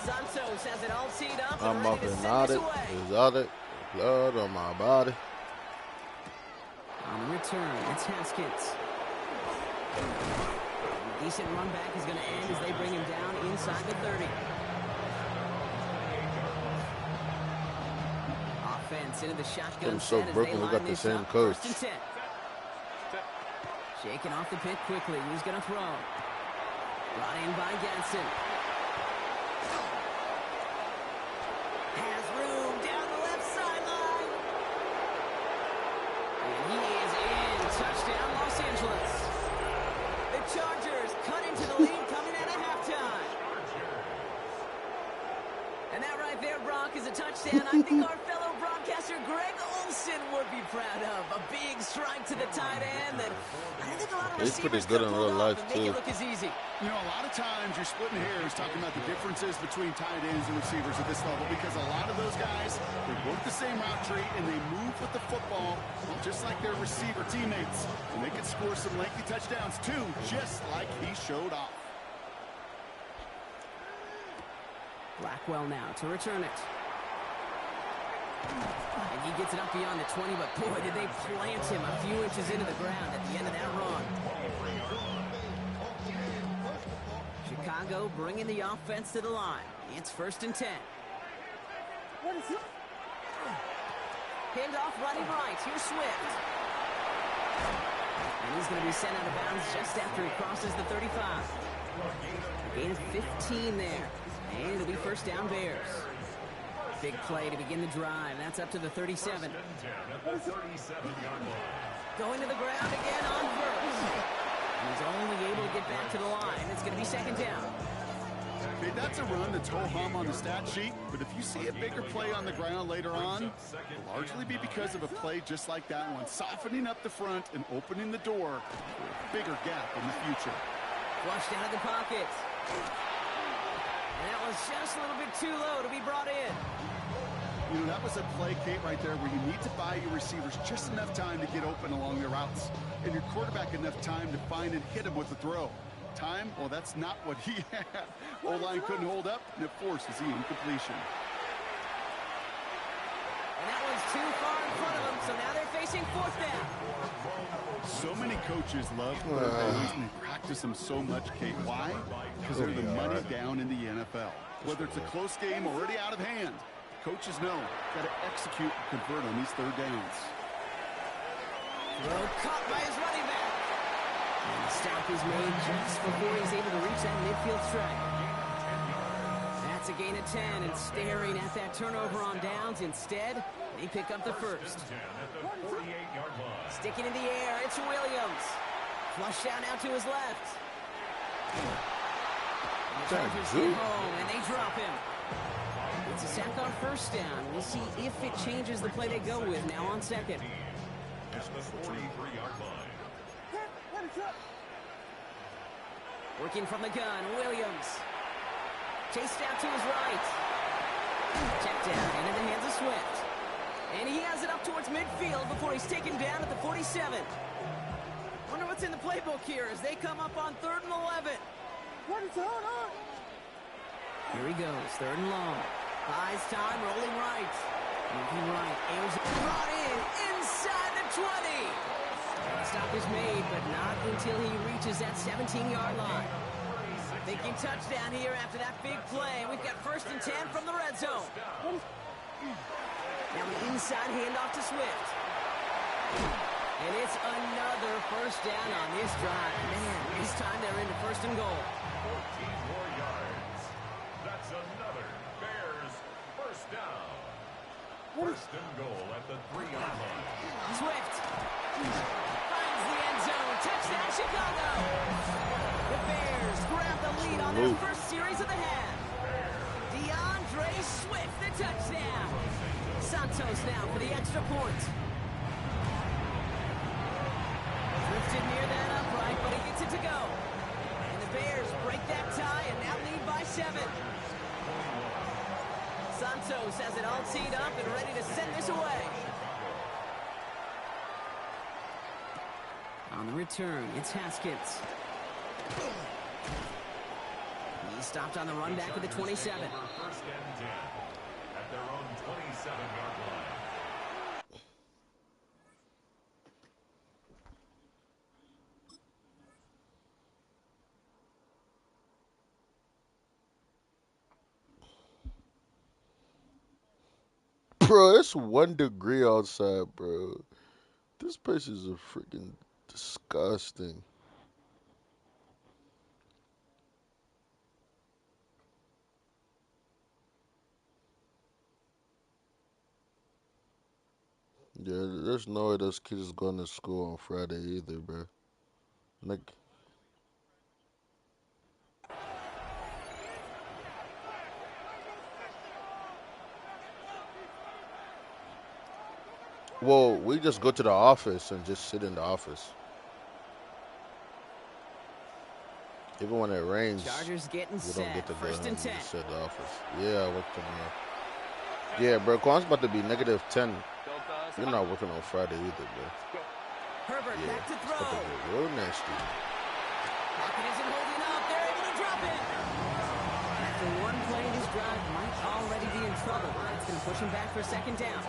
Santos has it all teed up. I'm up and and out it. Exotic. Blood on my body. On the return, it's Haskins. Decent run back is going to end as they bring him down inside the 30. Offense into the shotgun I'm so set as broken. they We line got the this same up. coach. 1st and 10. Shaking off the pit quickly. He's going to throw. Brought in by Ganson. Has room down the left sideline. And he is in. Touchdown, Los Angeles. The Chargers cut into the lead coming out of halftime. And that right there, Brock, is a touchdown I think our fellow broadcaster Greg Olsen would be proud of. A big strike to the tight end that I don't think a lot of He's pretty receivers good could in pull real off life, and make too. it look as easy. You know, a lot of times you're splitting hairs talking about the differences between tight ends and receivers at this level because a lot of those guys, they work the same route tree and they move with the football just like their receiver teammates. And they can score some lengthy touchdowns too, just like he showed off. Blackwell now to return it. And he gets it up beyond the 20, but boy, did they plant him a few inches into the ground at the end of that run. Chicago bringing the offense to the line. It's 1st and 10. Handoff running right. Here's Swift. And he's going to be sent out of bounds just after he crosses the 35. Gain of 15 there. And it'll be 1st down Bears. Big play to begin the drive. That's up to the 37. Going to the ground again on 1st. And he's only able to get back to the line. It's going to be 2nd down. Okay, that's a run that's ho-hum on the stat sheet, but if you see a bigger play on the ground later on, it'll largely be because of a play just like that one, softening up the front and opening the door for a bigger gap in the future. Flushed out of the pocket. And that was just a little bit too low to be brought in. You know, that was a play, Kate, right there where you need to buy your receivers just enough time to get open along their routes, and your quarterback enough time to find and hit him with the throw. Time, well, that's not what he had. O-line couldn't hold up, and it forces the incompletion. And that one's too far in front of them, so now they're facing 4th down. So many coaches love quarterbacks, and they practice them so much, Kate. Why? Because they're the money down in the NFL. Whether it's a close game already out of hand, coaches know got to execute and convert on these 3rd downs. Throw caught by his running back. And the stop is made just before he's able to reach that midfield strike. That's a gain of 10, and staring at that turnover on downs. Instead, they pick up the 1st. Sticking in the air, it's Williams. Flush down out to his left. And the Chargers get home, and they drop him. It's a sack on 1st down. We'll see if it changes the play they go with now on 2nd. At the 43-yard line. Working from the gun, Williams. Chased out to his right. Check down into the hands of Swift. And he has it up towards midfield before he's taken down at the 47. Wonder what's in the playbook here as they come up on 3rd and 11. What is going on? Here he goes, 3rd and long. Buys time, rolling right. Moving right, airs it, brought in, inside the 20. Stop is made, but not until he reaches that 17-yard line. Thinking touchdown here after that big play. We've got 1st and 10 from the red zone. Now an inside handoff to Swift. And it's another 1st down on this drive. Man, this time they're into 1st and goal. 14 more yards. That's another Bears 1st down. 1st and goal at the 3-yard line. Swift finds the end zone. Touchdown, Chicago. The Bears grab the lead on their 1st series of the half. DeAndre Swift, the touchdown. Santos now for the extra point. Drifted near that upright, but he gets it to go. And the Bears break that tie and now lead by 7. Santos has it all teed up and ready to send this away. On the return, it's Haskins. He stopped on the run back at the 27. 1st and 10 at their own 27-yard line. Bro, it's 1 degree outside, bro. This place is a freaking disgusting. Yeah, there's no way those kids going to school on Friday either, bro. Like, well, we just go to the office and just sit in the office. Even when it rains, Chargers getting we don't get to go First in and and 10. just sit in the office. Yeah, I work tomorrow. Yeah, bro, Quan's about to be -10. You're not working on Friday either, bro. Herbert Yeah, back to it's about to throw. get real nasty. Pocket isn't holding up. They're able to drop it. After one play, this drive might already be in trouble. It's going to push him back for 2nd down.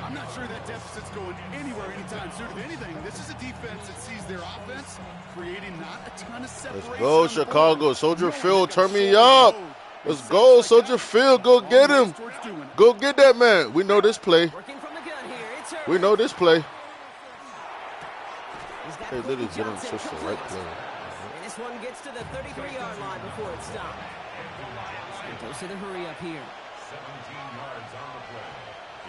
I'm not sure that deficit's going anywhere anytime soon. If anything, this is a defense that sees their offense creating not a ton of separation. Let's go, Chicago. Soldier Field, turn me up. Let's go, Soldier Field. Go get him. Go get that man. We know this play. Working from the gun here. It's Herbert. We know this play. He's got Hey, literally Quentin get him Johnson such the complete. right play. And this one gets to the 33-yard line before it's stopped. And goes to the hurry up here. 17 yards on the play.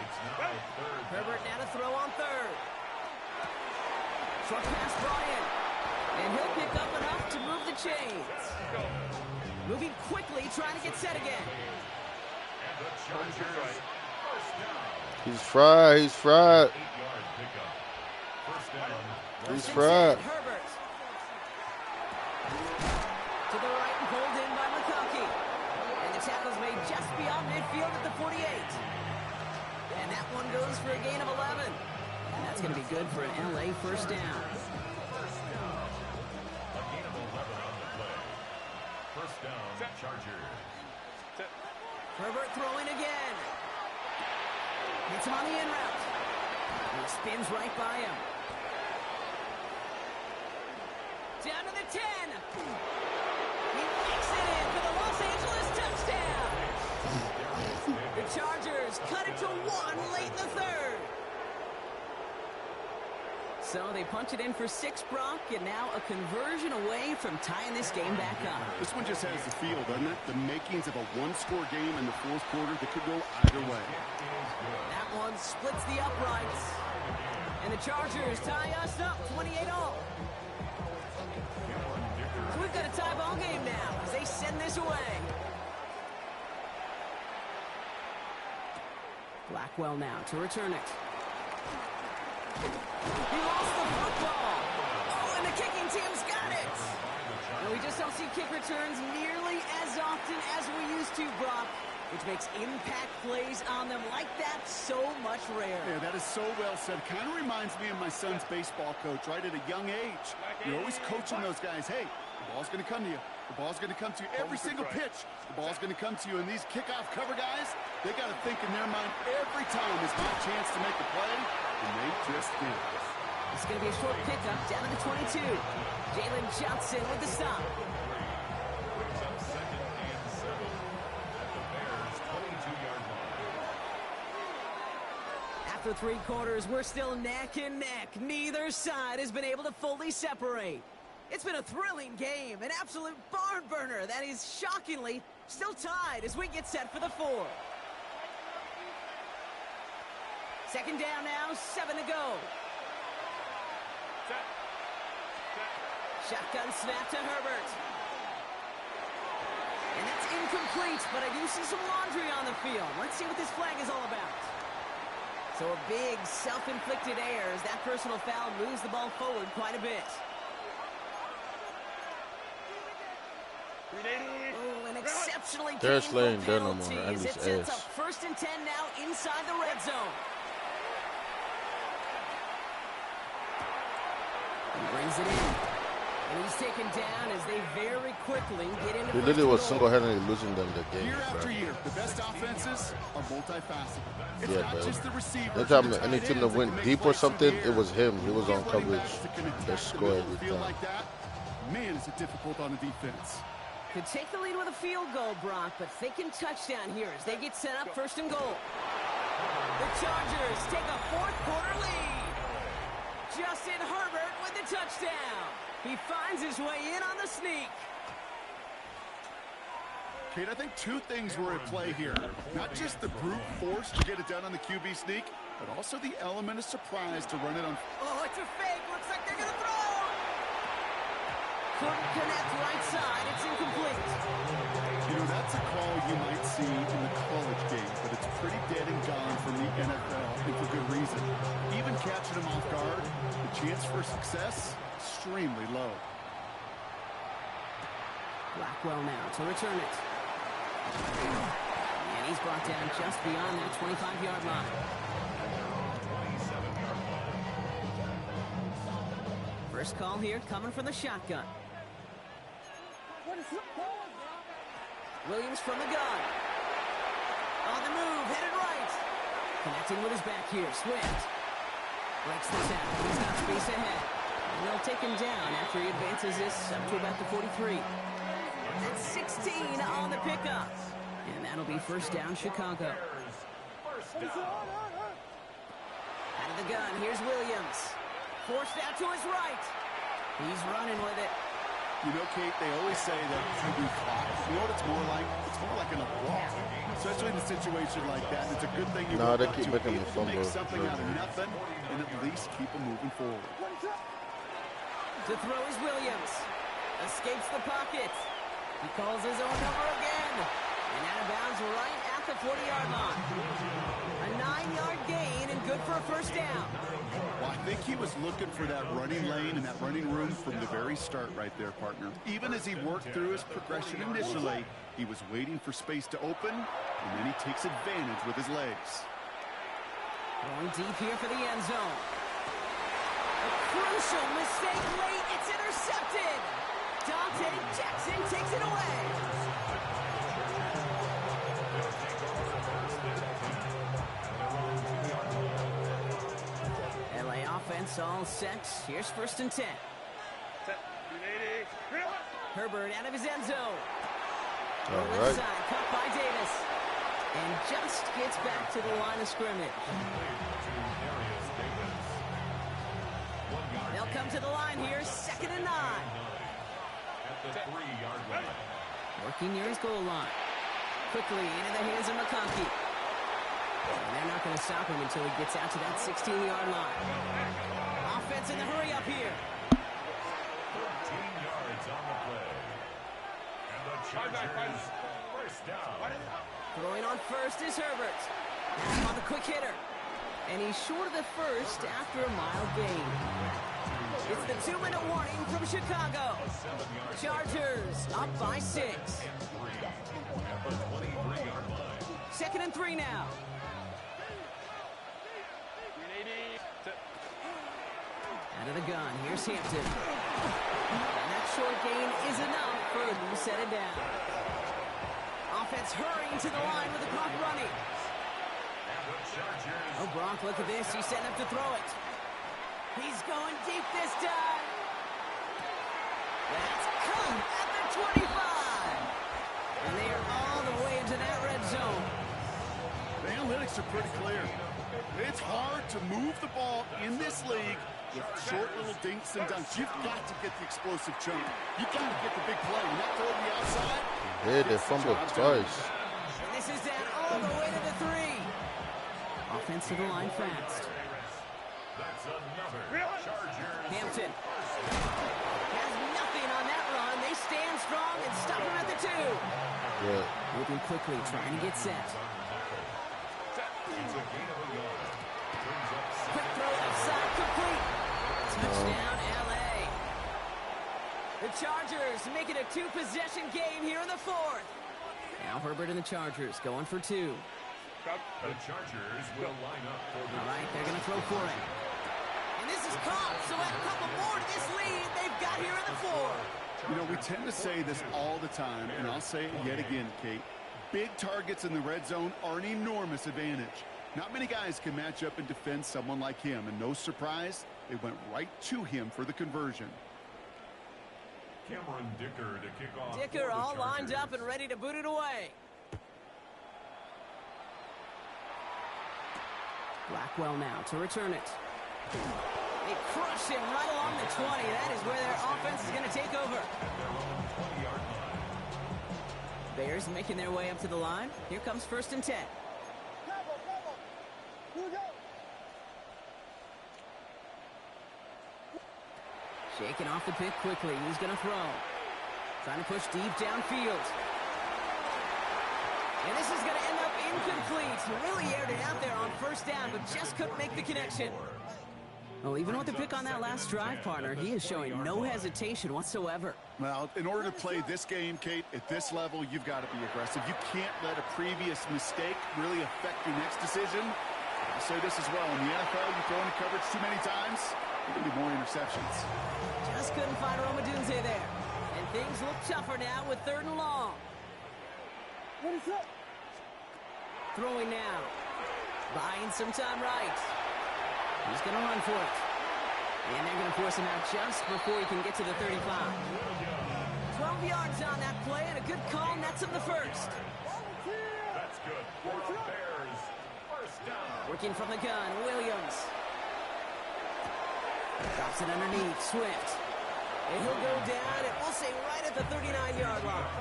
It's now 3rd. Herbert now to throw on 3rd. Short pass brought in. And he'll pick up enough to move the chains. Moving quickly, trying to get set again. And the Chargers. First down. He's fried. He's fried. 8-yard pickup. First down. He's First and fried. 10, Herbert. To the right and pulled in by McConkey. And the tackle's made just beyond midfield at the 48. And that one goes for a gain of 11. And that's going to be good for an LA first down. A gain of 11 on the play. First down, Chargers. Herbert throwing again. Hits him on the in route. And he spins right by him. Down to the 10. He makes it in for the Los Angeles touchdown. The Chargers cut it to 1 late in the 3rd. So they punch it in for 6, Brock, and now a conversion away from tying this game back up. This one just has the feel, doesn't it? The makings of a one-score game in the 4th quarter that could go either way. That one splits the uprights. And the Chargers tie us up 28-all. So we've got a tie ball game now as they send this away. Blackwell now to return it. He lost the football. Oh, and the kicking team's got it. And we just don't see kick returns nearly as often as we used to, Brock, which makes impact plays on them like that so much rarer. Yeah, that is so well said. Kind of reminds me of my son's baseball coach, right? At a young age. You're always coaching those guys. Hey, the ball's going to come to you. The ball's going to come to you. Every single pitch, the ball's going to come to you. And these kickoff cover guys, they got to think in their mind every time is my chance to make a play. And they just did. It's going to be a short pickup down to the 22. Jalen Johnson with the stop. Brings up 2nd and 7 at the Bears' 22-yard line. After 3 quarters, we're still neck and neck. Neither side has been able to fully separate. It's been a thrilling game, an absolute barn burner that is shockingly still tied as we get set for the 4th. 2nd down now, 7 to go. Shotgun snap to Herbert. And that's incomplete, but I do see some laundry on the field. Let's see what this flag is all about. So a big self-inflicted error as that personal foul moves the ball forward quite a bit. Oh, an exceptionally painful penalty as it sets up 1st and 10 now inside the red zone. He brings it in. And he's taken down as they very quickly get into. He literally was single-handedly losing them the game. Year after year, the best offenses are multifaceted. It's yeah, not bro. just the receiver. Anytime any team that went deep or something, it was him. He was on coverage. They scored every time. Like that, man, is it difficult on the defense. Could take the lead with a field goal, Brock, but thinking touchdown here as they get set up 1st and goal. The Chargers take a fourth quarter lead. Justin Herbert with the touchdown. He finds his way in on the sneak. Kate, I think two things were at play here. Not just the brute force to get it done on the QB sneak, but also the element of surprise to run it on. Oh, it's a fake. Looks like they're going to throw. Couldn't connect right side. It's incomplete. You know, that's a call you might see in the college game, but it's pretty dead and gone from the NFL, and for good reason. Even catching him off guard, the chance for success, extremely low. Blackwell now to return it. And he's brought down just beyond that 25-yard line. First call here coming from the shotgun. Williams from the gun. On the move, headed right. Connecting with his back here, Swift. Breaks the tackle, he's got space ahead. And they'll take him down after he advances this up to about the 43. That's 16 on the pickup. And that'll be first down, Chicago. Out of the gun, here's Williams. Forced out to his right. He's running with it. You know, Kate, they always say that QB clock. You know what it's more like? It's more like an applause. Especially in a situation like that. It's a good thing you they keep making the fumble. Make something out of nothing and at least keep them moving forward. To throw is Williams. Escapes the pocket. He calls his own number again. And out of bounds right at the 40-yard line. A 9-yard gain and good for a first down. Well, I think he was looking for that running lane and that running room from the very start right there, partner. Even as he worked through his progression initially, he was waiting for space to open, and then he takes advantage with his legs. Going deep here for the end zone. A crucial mistake late. It's intercepted. Dante Jackson takes it away. LA offense all set. Here's first and 10. Herbert out of his end zone. Left side, caught by Davis. And just gets back to the line of scrimmage. They'll come to the line here, 2nd and 9. At the 3-yard line. Working near his goal line. Quickly into the hands of McConkey. And they're not going to stop him until he gets out to that 16-yard line. Offense in the hurry up here. 13 yards on the play. And the Chargers first down. Throwing on first is Herbert. Now on the quick hitter. And he's short of the first after a mild gain. It's the 2-minute warning from Chicago. Chargers up by 6. 2nd and 3 now. Out of the gun, here's Hampton. And that short gain is enough for him to set it down. Offense hurrying to the line with the clock running. Oh, Brock, look at this. He's setting up to throw it. He's going deep this time. That's caught at the 25. And they are all the way into that red zone. The analytics are pretty clear. It's hard to move the ball in this league with short little dinks and dunks. You've got to get the explosive chunk. You've got to get the big play. And that throw to the outside. Yeah, they fumbled twice. And this is down all the way to the 3. Offense to the line fast. That's another Chargers. Hampton has nothing on that run. They stand strong and stop him at the 2. Yeah. Moving quickly, trying to get set. Quick throw outside, complete. Touchdown, LA. The Chargers make it a 2-possession game here in the 4th. Now Herbert and the Chargers going for 2. The Chargers will line up for the... All right, they're going to throw for it. And this is caught, so add a couple more to this lead they've got here in the 4. You know, we tend to say this all the time, and I'll say it yet again, Kate. Big targets in the red zone are an enormous advantage. Not many guys can match up and defend someone like him, and no surprise, they went right to him for the conversion. Cameron Dicker to kick off. Dicker all lined up and ready to boot it away. Blackwell now to return it. They crush him right along the 20. That is where their offense is going to take over. Bears making their way up to the line. Here comes 1st and 10. Shaking off the pick quickly. He's going to throw. Trying to push deep downfield. And this is going to end up incomplete. Really aired it out there on 1st down, but just couldn't make the connection. Well, even with the pick on that last drive, partner, he is showing no hesitation whatsoever. Well, in order to play this game, Kate, at this level, you've got to be aggressive. You can't let a previous mistake really affect your next decision. I say this as well. In the NFL, you throw into coverage too many times, there can be more interceptions. Just couldn't find Romadunze there. And things look tougher now with 3rd and long. What is up? Throwing now. Buying some time right. He's going to run for it. And they're going to force him out just before he can get to the 35. 12 yards on that play, and a good call nets him the 1st. That's good for the Bears. 1st down. Working from the gun, Williams. Drops it underneath, Swift. And he'll go down, and we'll say right at the 39-yard line.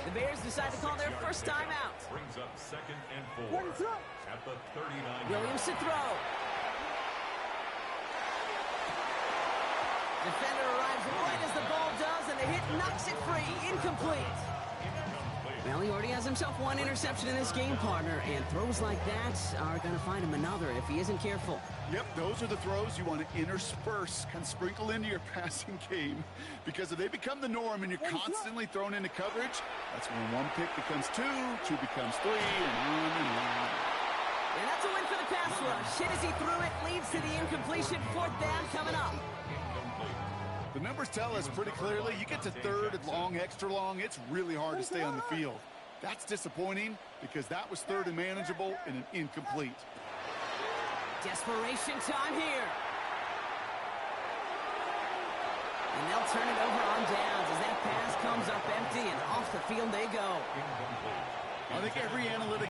The Bears decide to call their 1st timeout. Brings up 2nd and 4 at the 39. Williams to throw. Defender arrives right as the ball does, and the hit knocks it free. Incomplete. Well, he already has himself 1 interception in this game, partner, and throws like that are going to find him another if he isn't careful. Yep, those are the throws you want to intersperse, kind of sprinkle into your passing game, because if they become the norm and you're constantly thrown into coverage, that's when 1 pick becomes 2, 2 becomes 3, and on and on. And that's a win for the pass rush. Hit as he threw it, leads to the incompletion. 4th down coming up. The numbers tell us pretty clearly, you get to 3rd and long, extra long, it's really hard to stay on the field. That's disappointing because that was 3rd and manageable and an incomplete. Desperation time here. And they'll turn it over on downs as that pass comes up empty and off the field they go. I think every analytic